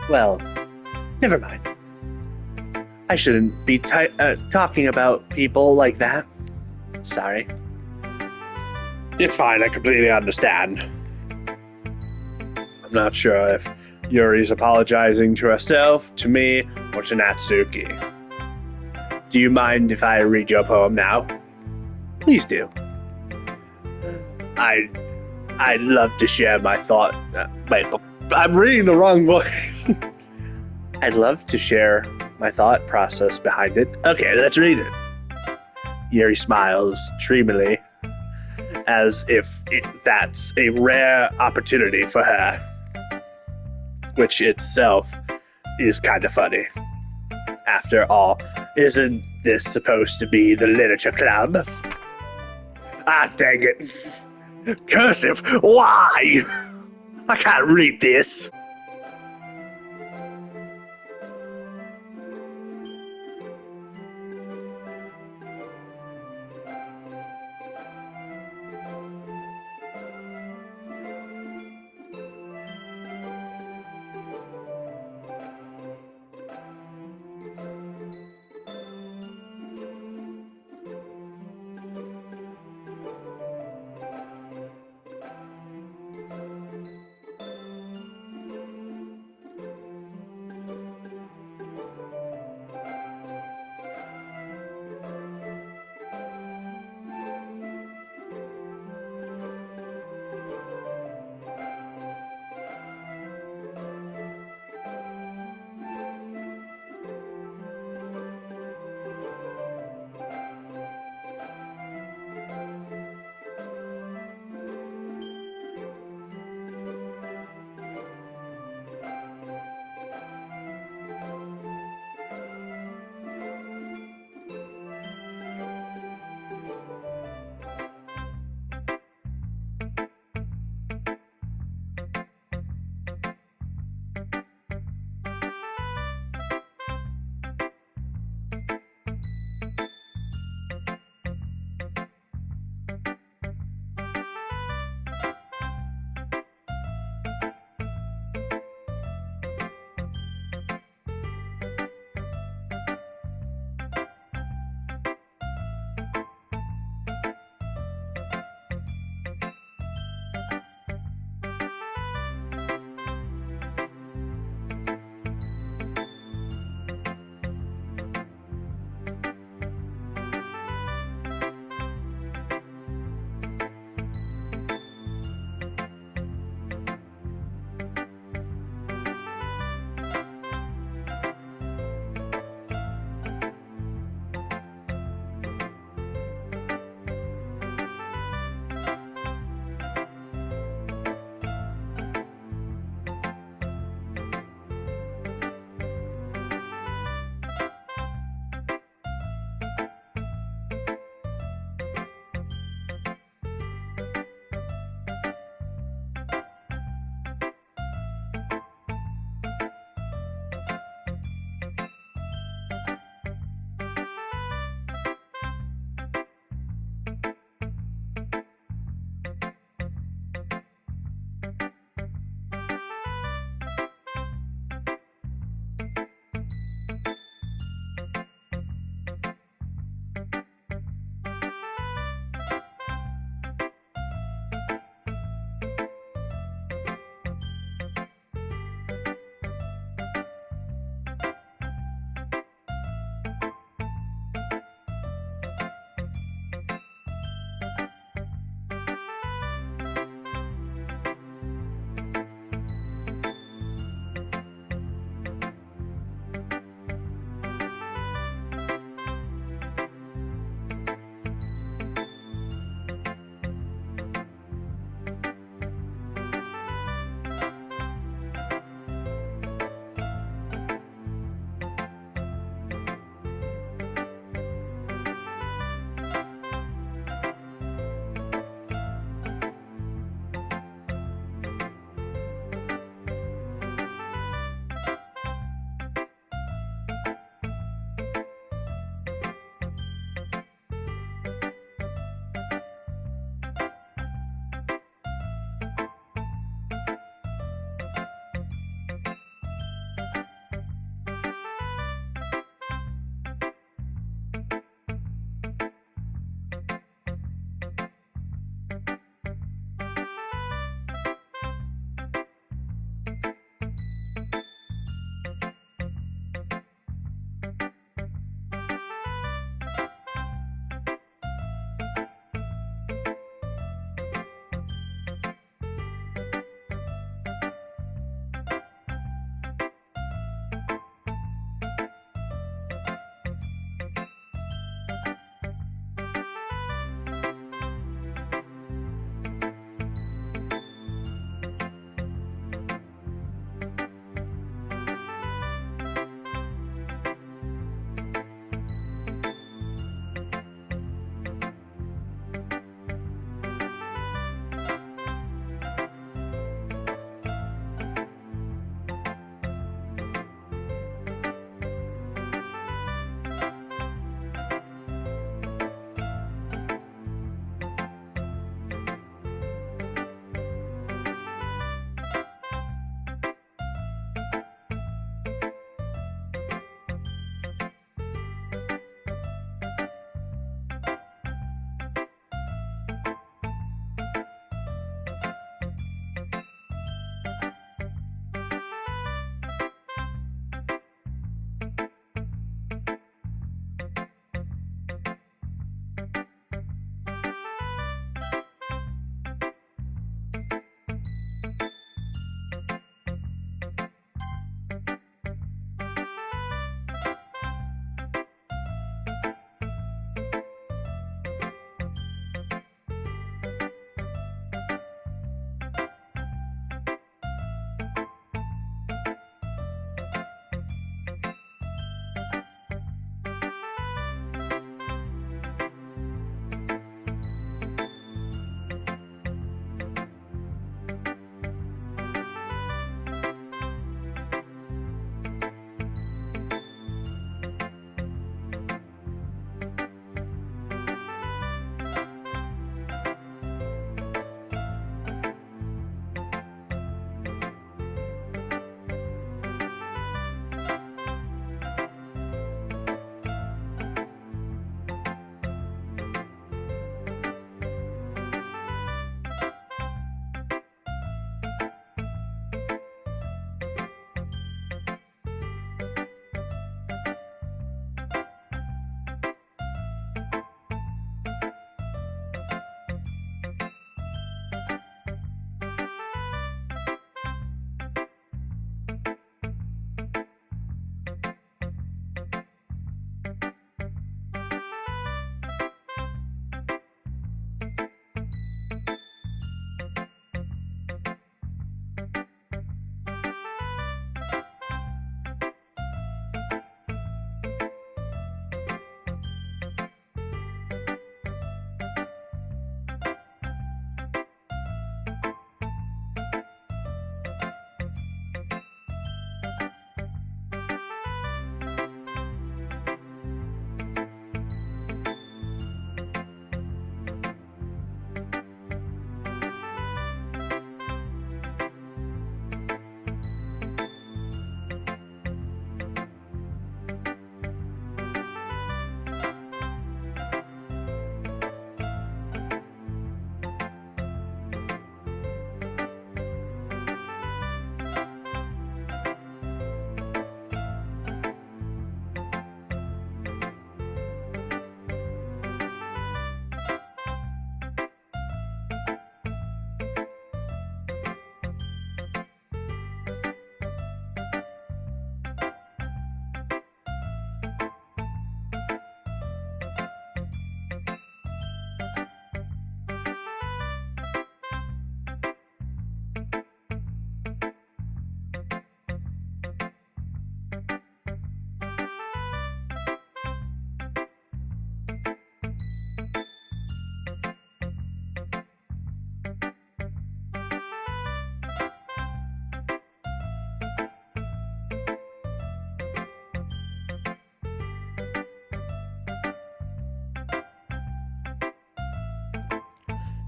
Well, never mind. I shouldn't be talking about people like that. Sorry. It's fine, I completely understand. I'm not sure if Yuri's apologizing to herself, to me, or to Natsuki. Do you mind if I read your poem now? Please do. I'd love to share my thought. Wait, I'm reading the wrong voice. I'd love to share my thought process behind it. Okay, let's read it. Yuri smiles dreamily, as if that's a rare opportunity for her, which itself is kind of funny. After all, isn't this supposed to be the literature club? Ah, dang it. Cursive, why? I can't read this.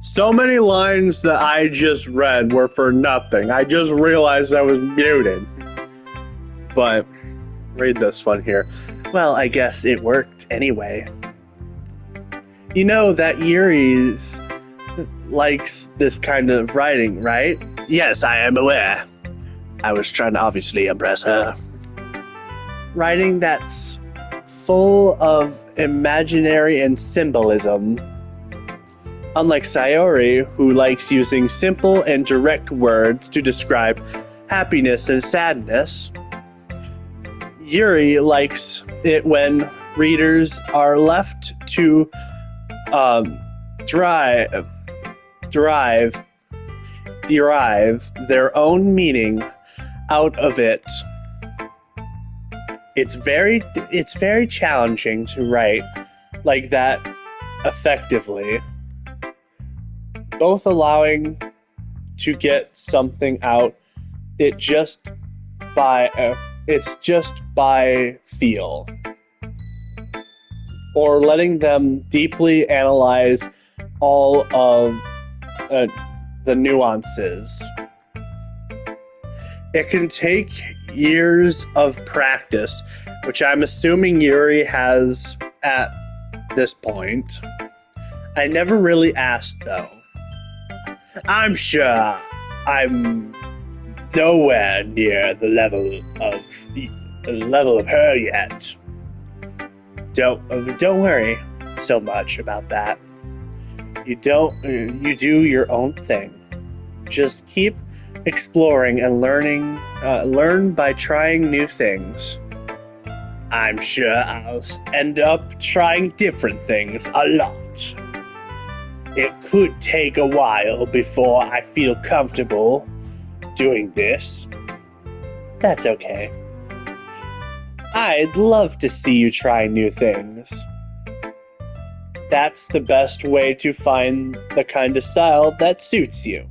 So many lines that I just read were for nothing. I just realized I was muted. But read this one here. Well, I guess it worked anyway. You know that Yuri's likes this kind of writing, right? Yes, I am aware. I was trying to obviously impress her. Writing that's full of imaginary and symbolism. Unlike Sayori, who likes using simple and direct words to describe happiness and sadness, Yuri likes it when readers are left to derive their own meaning out of it. It's very challenging to write like that effectively. Both allowing to get something out, it's just by feel, or letting them deeply analyze all of the nuances. It can take years of practice, which I'm assuming Yuri has at this point. I never really asked though. I'm sure I'm nowhere near the level of her yet. Don't worry so much about that. You do your own thing. Just keep exploring and learning. Learn by trying new things. I'm sure I'll end up trying different things a lot. It could take a while before I feel comfortable doing this. That's okay. I'd love to see you try new things. That's the best way to find the kind of style that suits you.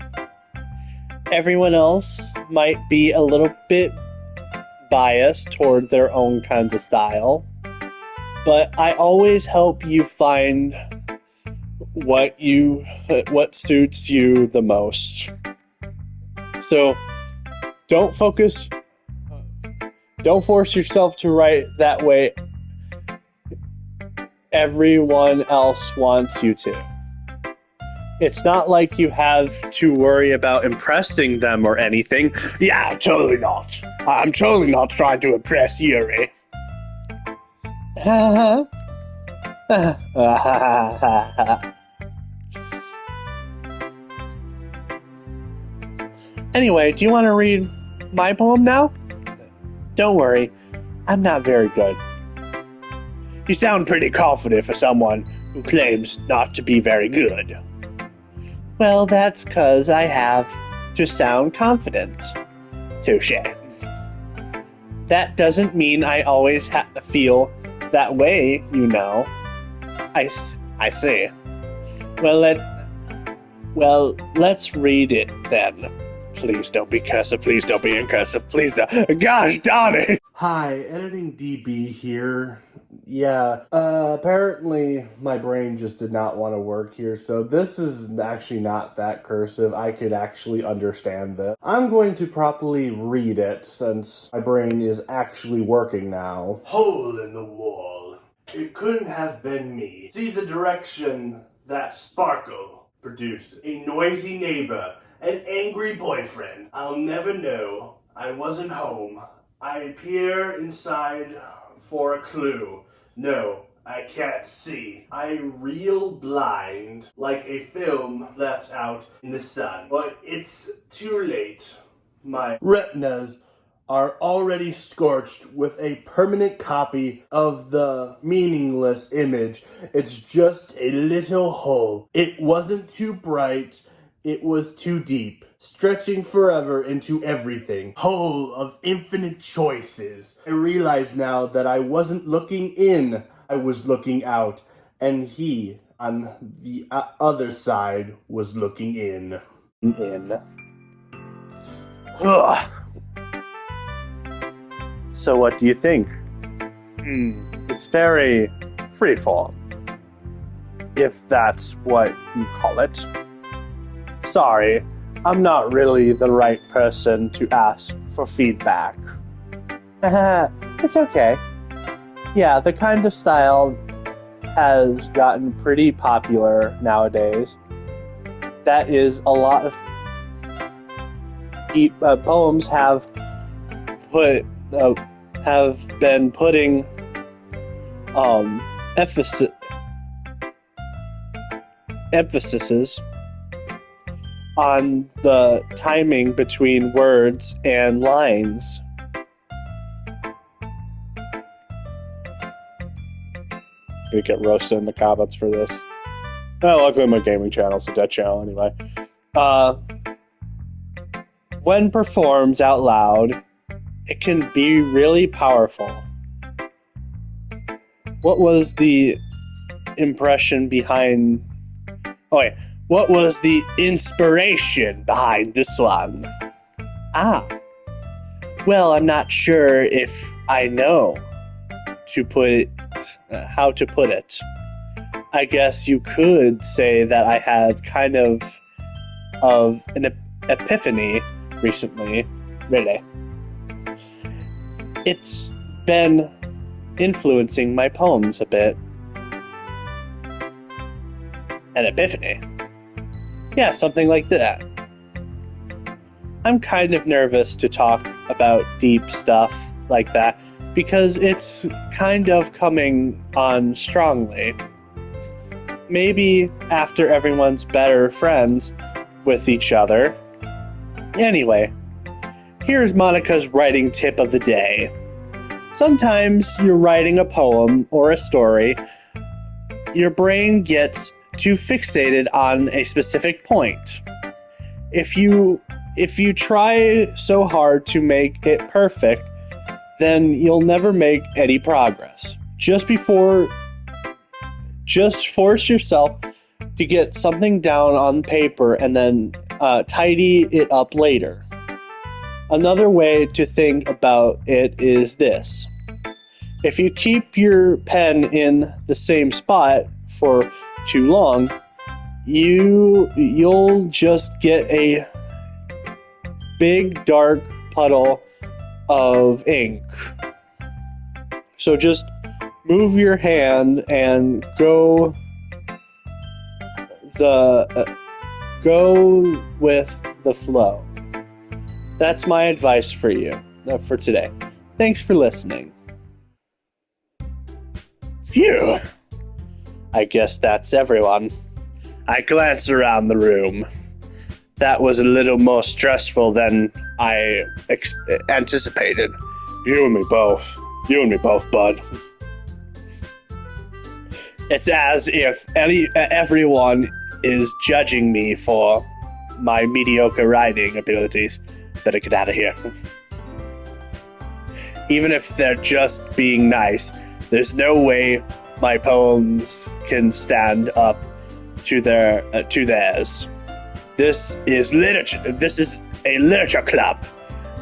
Everyone else might be a little bit biased toward their own kinds of style, but I always help you find what suits you the most. So don't force yourself to write that way everyone else wants you to. It's not like you have to worry about impressing them or anything. Yeah, totally not. I'm totally not trying to impress Yuri. Anyway, do you want to read my poem now? Don't worry, I'm not very good. You sound pretty confident for someone who claims not to be very good. Well, that's 'cause I have to sound confident. Touché. That doesn't mean I always have to feel that way, you know. I see. Well, let's read it then. Please don't be cursive. Please don't be incursive. Please don't. Gosh darn it! Hi, Editing DB here. Yeah, apparently my brain just did not want to work here, so this is actually not that cursive. I could actually understand this. I'm going to properly read it since my brain is actually working now. Hole in the wall. It couldn't have been me. See the direction that sparkle produces. A noisy neighbor. An angry boyfriend. I'll never know. I wasn't home. I peer inside for a clue. No, I can't see. I reel blind like a film left out in the sun. But it's too late. My retinas are already scorched with a permanent copy of the meaningless image. It's just a little hole. It wasn't too bright. It was too deep, stretching forever into everything. Hole of infinite choices. I realize now that I wasn't looking in, I was looking out, and he, on the other side, was looking in. Ugh. So what do you think? It's very freeform, if that's what you call it. Sorry, I'm not really the right person to ask for feedback. It's okay. Yeah, the kind of style has gotten pretty popular nowadays. That is, a lot of poems have been putting emphases on the timing between words and lines. You get roasted in the comments for this. Well, luckily my gaming channel is a dead channel anyway. When performed out loud, it can be really powerful. What was the impression behind... what was the inspiration behind this one? Well, I'm not sure if I know how to put it. I guess you could say that I had kind of an epiphany recently, really. It's been influencing my poems a bit. An epiphany? Yeah, something like that. I'm kind of nervous to talk about deep stuff like that because it's kind of coming on strongly. Maybe after everyone's better friends with each other. Anyway, here's Monica's writing tip of the day. Sometimes you're writing a poem or a story, your brain gets too fixated on a specific point. If you try so hard to make it perfect, then you'll never make any progress. Just force yourself to get something down on paper and then tidy it up later. Another way to think about it is this. If you keep your pen in the same spot for too long, you'll just get a big dark puddle of ink. So just move your hand and go with the flow. That's my advice for you for today. Thanks for listening. Phew! I guess that's everyone. I glanced around the room. That was a little more stressful than I anticipated. You and me both. You and me both, bud. It's as if everyone is judging me for my mediocre writing abilities. Better get out of here. Even if they're just being nice, there's no way my poems can stand up to theirs. This is literature. This is a literature club,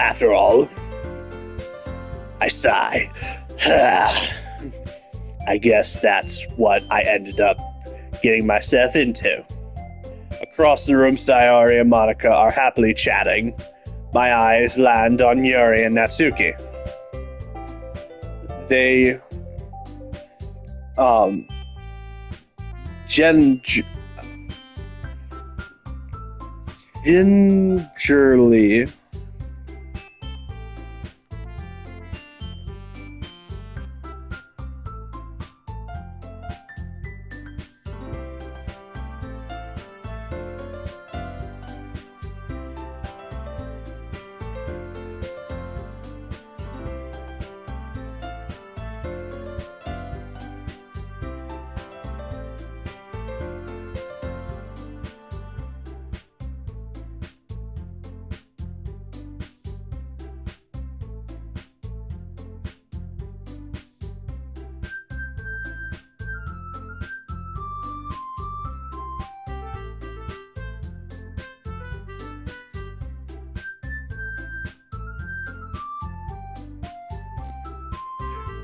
after all. I sigh. I guess that's what I ended up getting myself into. Across the room, Sayori and Monica are happily chatting. My eyes land on Yuri and Natsuki. They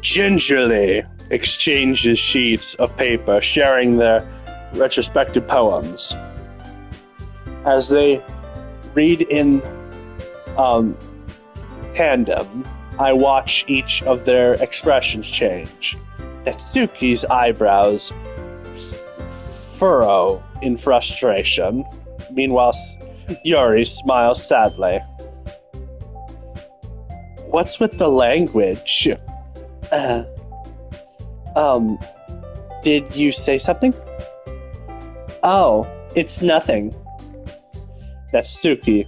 gingerly exchanges sheets of paper, sharing their retrospective poems. As they read in tandem, I watch each of their expressions change. Natsuki's eyebrows furrow in frustration. Meanwhile, Yuri smiles sadly. What's with the language? Did you say something? Oh, it's nothing. Natsuki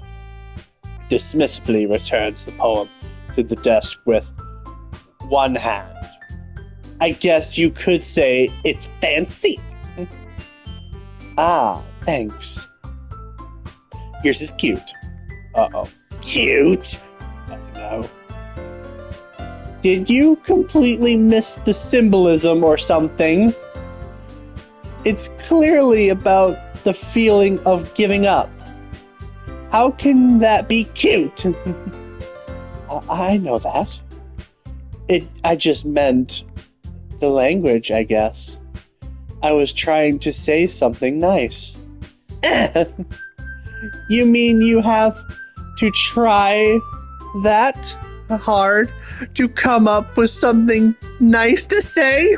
dismissively returns the poem to the desk with one hand. I guess you could say it's fancy. Ah, thanks. Yours is cute. Uh-oh. Cute? Oh, no. Did you completely miss the symbolism or something? It's clearly about the feeling of giving up. How can that be cute? I know that. I just meant the language, I guess. I was trying to say something nice. You mean you have to try that hard to come up with something nice to say?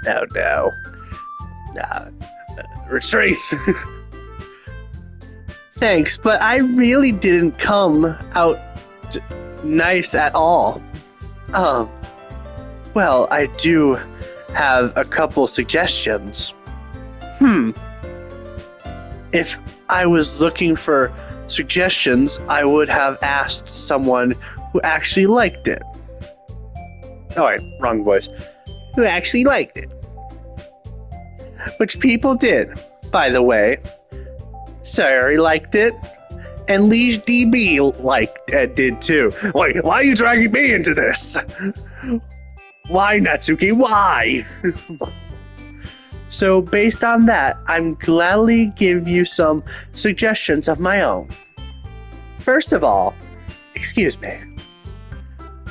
Oh no. Retreat. Thanks, but I really didn't come out nice at all. Well, I do have a couple suggestions. If I was looking for suggestions, I would have asked someone who actually liked it. Oh wait, wrong voice. Who actually liked it. Which people did, by the way. Sayori liked it, and Liege DB did too. Wait, why are you dragging me into this? Why, Natsuki, why? So based on that, I'm gladly give you some suggestions of my own. First of all, excuse me.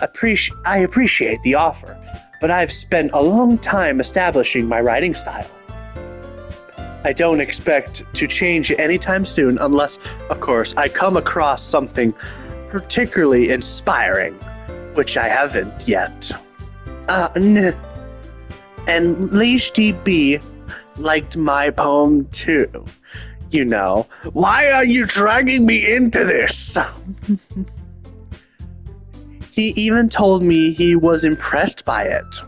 I appreciate the offer, but I've spent a long time establishing my writing style. I don't expect to change it anytime soon unless, of course, I come across something particularly inspiring, which I haven't yet. And Liege DB liked my poem too. You know. Why are you dragging me into this? He even told me he was impressed by it.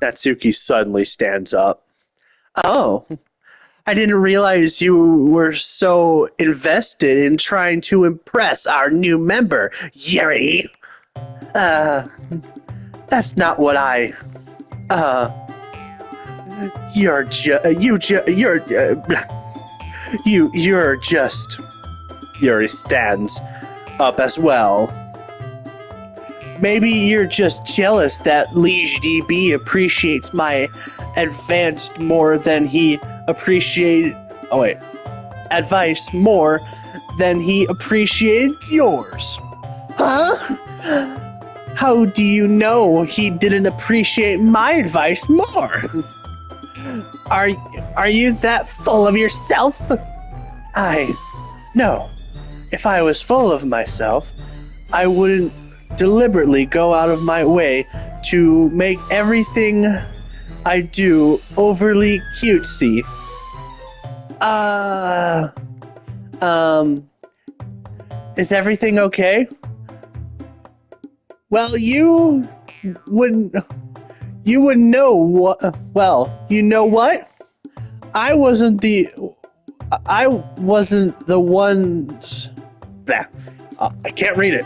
Natsuki suddenly stands up. Oh, I didn't realize you were so invested in trying to impress our new member, Yuri. That's not what I... You're just... Yuri stands up as well. Maybe you're just jealous that Liege DB appreciates my advanced more than he appreciated... Oh, wait. Advice more than he appreciated yours. Huh? How do you know he didn't appreciate my advice more? Are you that full of yourself? No. If I was full of myself, I wouldn't deliberately go out of my way to make everything I do overly cutesy. Is everything okay? Well, you wouldn't know what. Well, you know what? I wasn't the ones. I can't read it.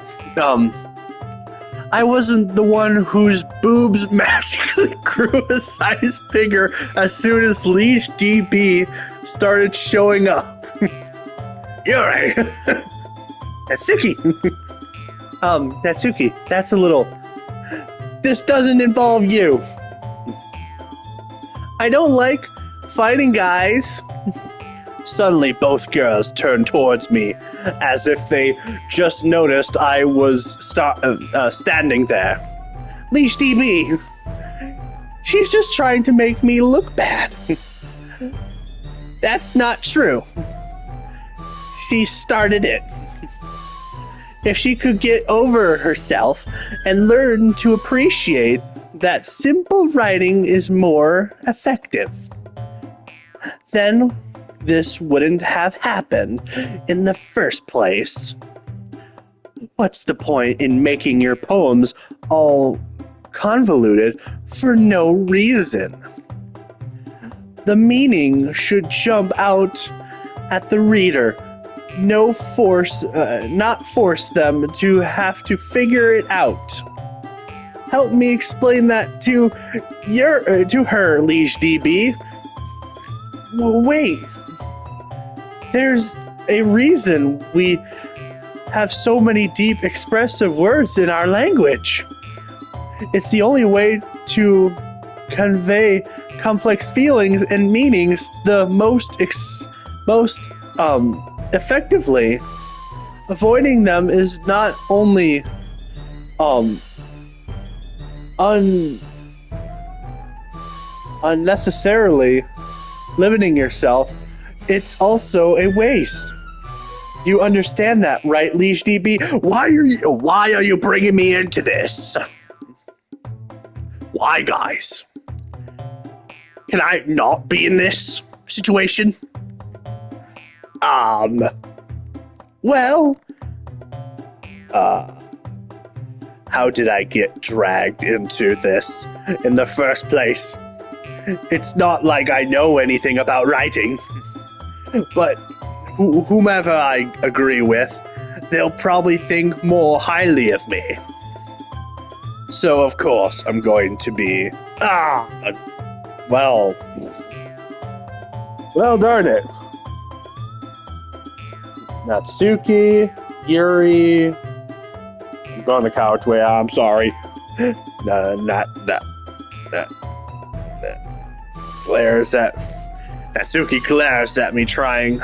I wasn't the one whose boobs magically grew a size bigger as soon as Liege DB started showing up. Yuri! Natsuki! Natsuki, that's a little... This doesn't involve you. I don't like fighting guys. Suddenly, both girls turned towards me, as if they just noticed I was standing there. Liege DB, she's just trying to make me look bad. That's not true. she started it. If she could get over herself and learn to appreciate that simple writing is more effective, then this wouldn't have happened in the first place. What's the point in making your poems all convoluted for no reason? The meaning should jump out at the reader. No force, not force them to have to figure it out. Help me explain that to her, Liege DB. Wait, there's a reason we have so many deep expressive words in our language. It's the only way to convey complex feelings and meanings the most effectively. Avoiding them is not only unnecessarily limiting yourself, it's also a waste. You understand that, right, Liege DB? Why are you bringing me into this? Why, guys? Can I not be in this situation? Well, how did I get dragged into this in the first place? It's not like I know anything about writing, but whomever I agree with, they'll probably think more highly of me. So, of course, I'm going to be, well, darn it. Natsuki, Yuri, I'm going the couch way, I'm sorry. Natsuki glares at me, trying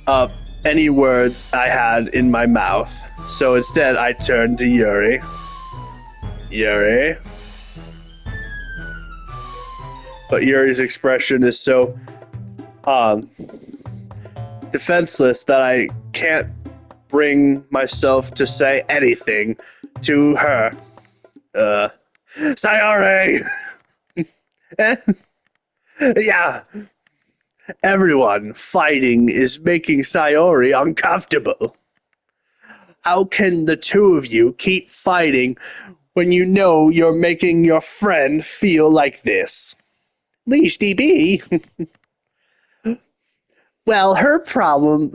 up any words I had in my mouth. So instead, I turned to Yuri. Yuri. But Yuri's expression is so defenseless that I can't bring myself to say anything to her. Sayori! Yeah. Everyone fighting is making Sayori uncomfortable. How can the two of you keep fighting when you know you're making your friend feel like this? Liege DB. Well, her problem.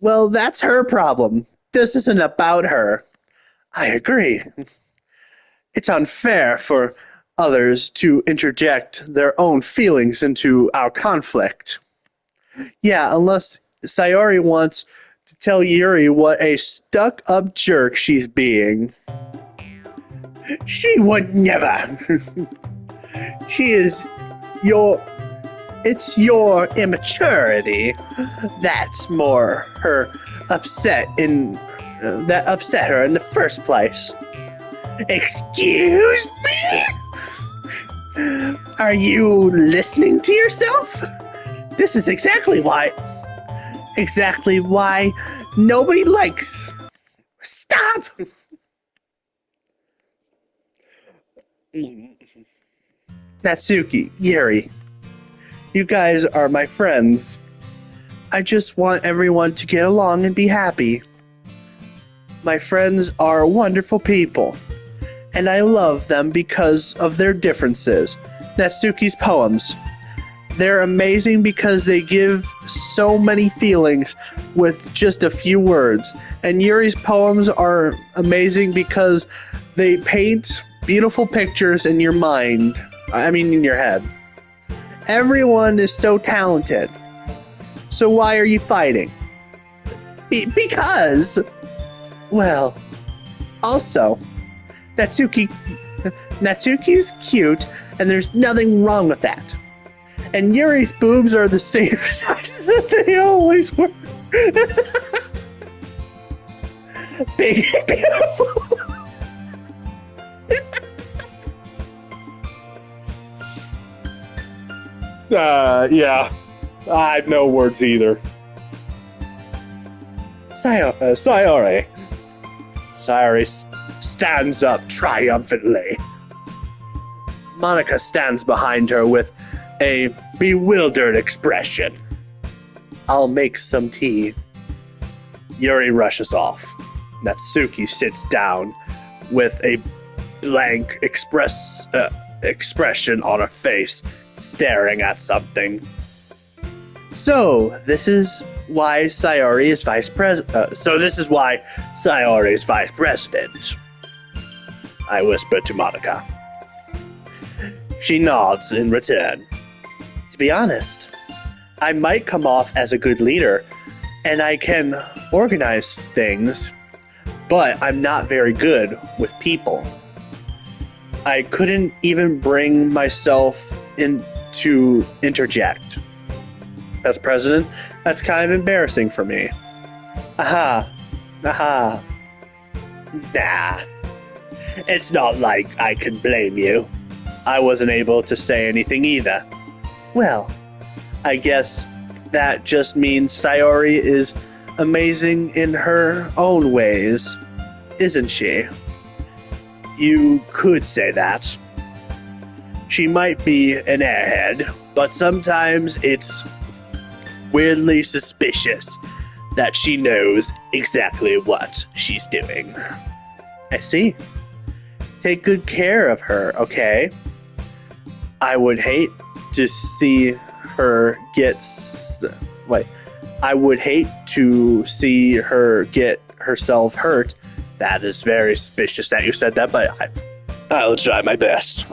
That's her problem. This isn't about her. I agree. It's unfair for others to interject their own feelings into our conflict. Yeah, unless Sayori wants to tell Yuri what a stuck-up jerk she's being. She would never. It's your immaturity that's more her that upset her in the first place. Excuse me? Are you listening to yourself? This is exactly why nobody likes. Stop! Natsuki, Yuri, you guys are my friends. I just want everyone to get along and be happy. My friends are wonderful people, and I love them because of their differences. Natsuki's poems. They're amazing because they give so many feelings with just a few words. And Yuri's poems are amazing because they paint beautiful pictures in your mind. In your head. Everyone is so talented. So why are you fighting? Because, well, also, Natsuki's cute, and there's nothing wrong with that. And Yuri's boobs are the same size that they always were. Big and beautiful. Yeah. I have no words either. Sayori. Sayori stands up triumphantly. Monica stands behind her with a bewildered expression. I'll make some tea. Yuri rushes off. Natsuki sits down with a blank expression on her face, staring at something. So, this is why Sayori is vice president. I whisper to Monica. She nods in return. To be honest, I might come off as a good leader, and I can organize things, but I'm not very good with people. I couldn't even bring myself in to interject. As president, that's kind of embarrassing for me. Nah. It's not like I can blame you. I wasn't able to say anything either. Well, I guess that just means Sayori is amazing in her own ways, isn't she? You could say that. She might be an airhead, but sometimes it's weirdly suspicious that she knows exactly what she's doing. I see. Take good care of her, okay? I would hate to see her get herself hurt. That is very suspicious that you said that, but I'll try my best.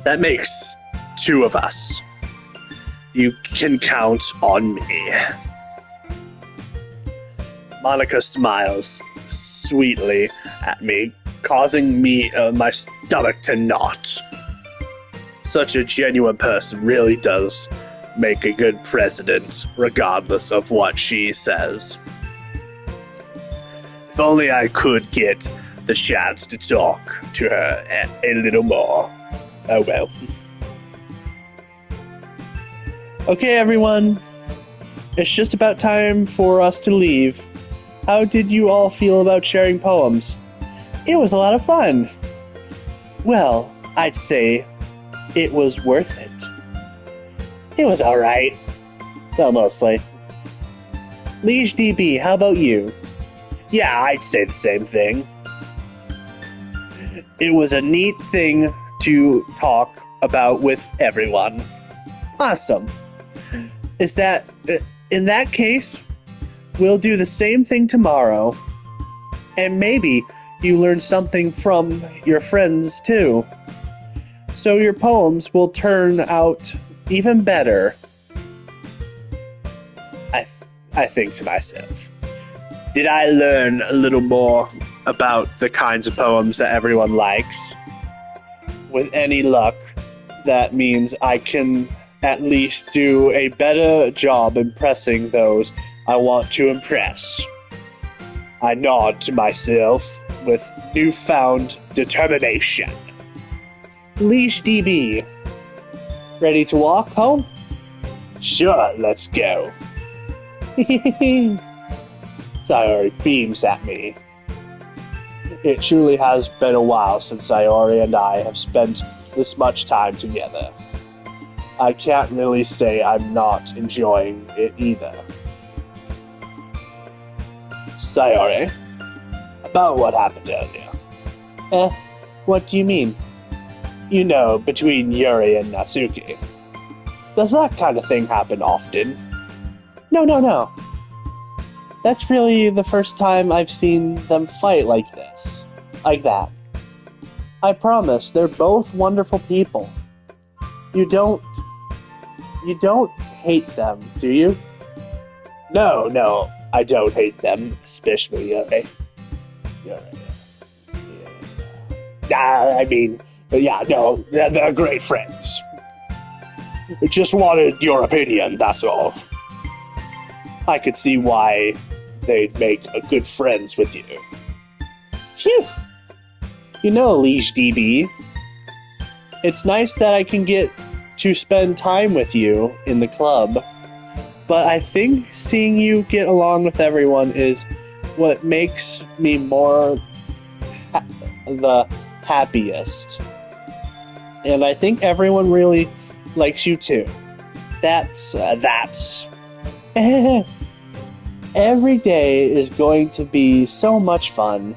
That makes two of us. You can count on me. Monica smiles sweetly at me, causing my stomach to knot. Such a genuine person really does make a good president, regardless of what she says. If only I could get the chance to talk to her a little more. Oh well. Okay, everyone. It's just about time for us to leave. How did you all feel about sharing poems? It was a lot of fun. Well, I'd say it was worth it. It was alright. Well, mostly. Liege DB, how about you? Yeah, I'd say the same thing. It was a neat thing to talk about with everyone. Awesome. In that case, we'll do the same thing tomorrow. And maybe you learn something from your friends too. So your poems will turn out even better. I think to myself, did I learn a little more about the kinds of poems that everyone likes? With any luck, that means I can at least do a better job impressing those I want to impress. I nod to myself with newfound determination. Leash DB, ready to walk home? Sure, let's go. Sayori beams at me. It truly has been a while since Sayori and I have spent this much time together. I can't really say I'm not enjoying it either. Sayori, about what happened earlier. What do you mean? You know, between Yuri and Natsuki. Does that kind of thing happen often? No. That's really the first time I've seen them fight like this. Like that. I promise, they're both wonderful people. You don't hate them, do you? No, I don't hate them, especially Yuri. They're great friends. I just wanted your opinion, that's all. I could see why they'd make a good friends with you. Phew! You know, Liege DB, it's nice that I can get to spend time with you in the club, but I think seeing you get along with everyone is what makes me the happiest. And I think everyone really likes you too. That's every day is going to be so much fun.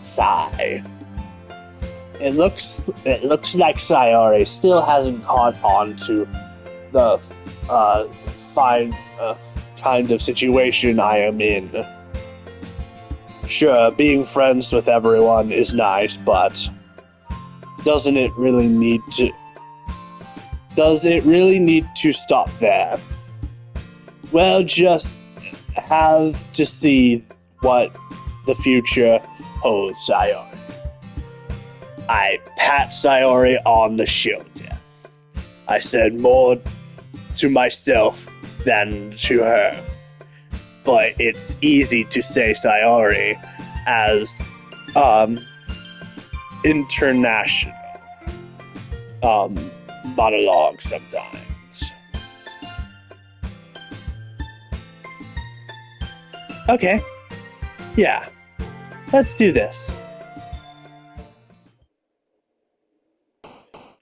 Sigh. It looks like Sayori still hasn't caught on to the fine kind of situation I am in. Sure, being friends with everyone is nice, but does it really need to stop there? Well, just have to see what the future holds, Sayori. I pat Sayori on the shoulder. I said more to myself than to her. But it's easy to say Sayori as international monologue sometimes. Okay. Yeah. Let's do this.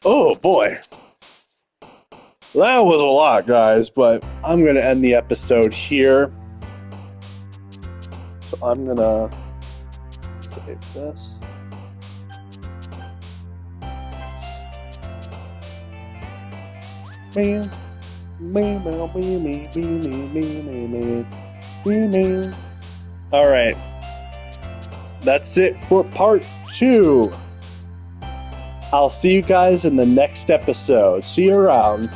Oh boy. That was a lot, guys, but I'm going to end the episode here. So I'm going to save this. Alright. That's it for part 2. I'll see you guys in the next episode. See you around.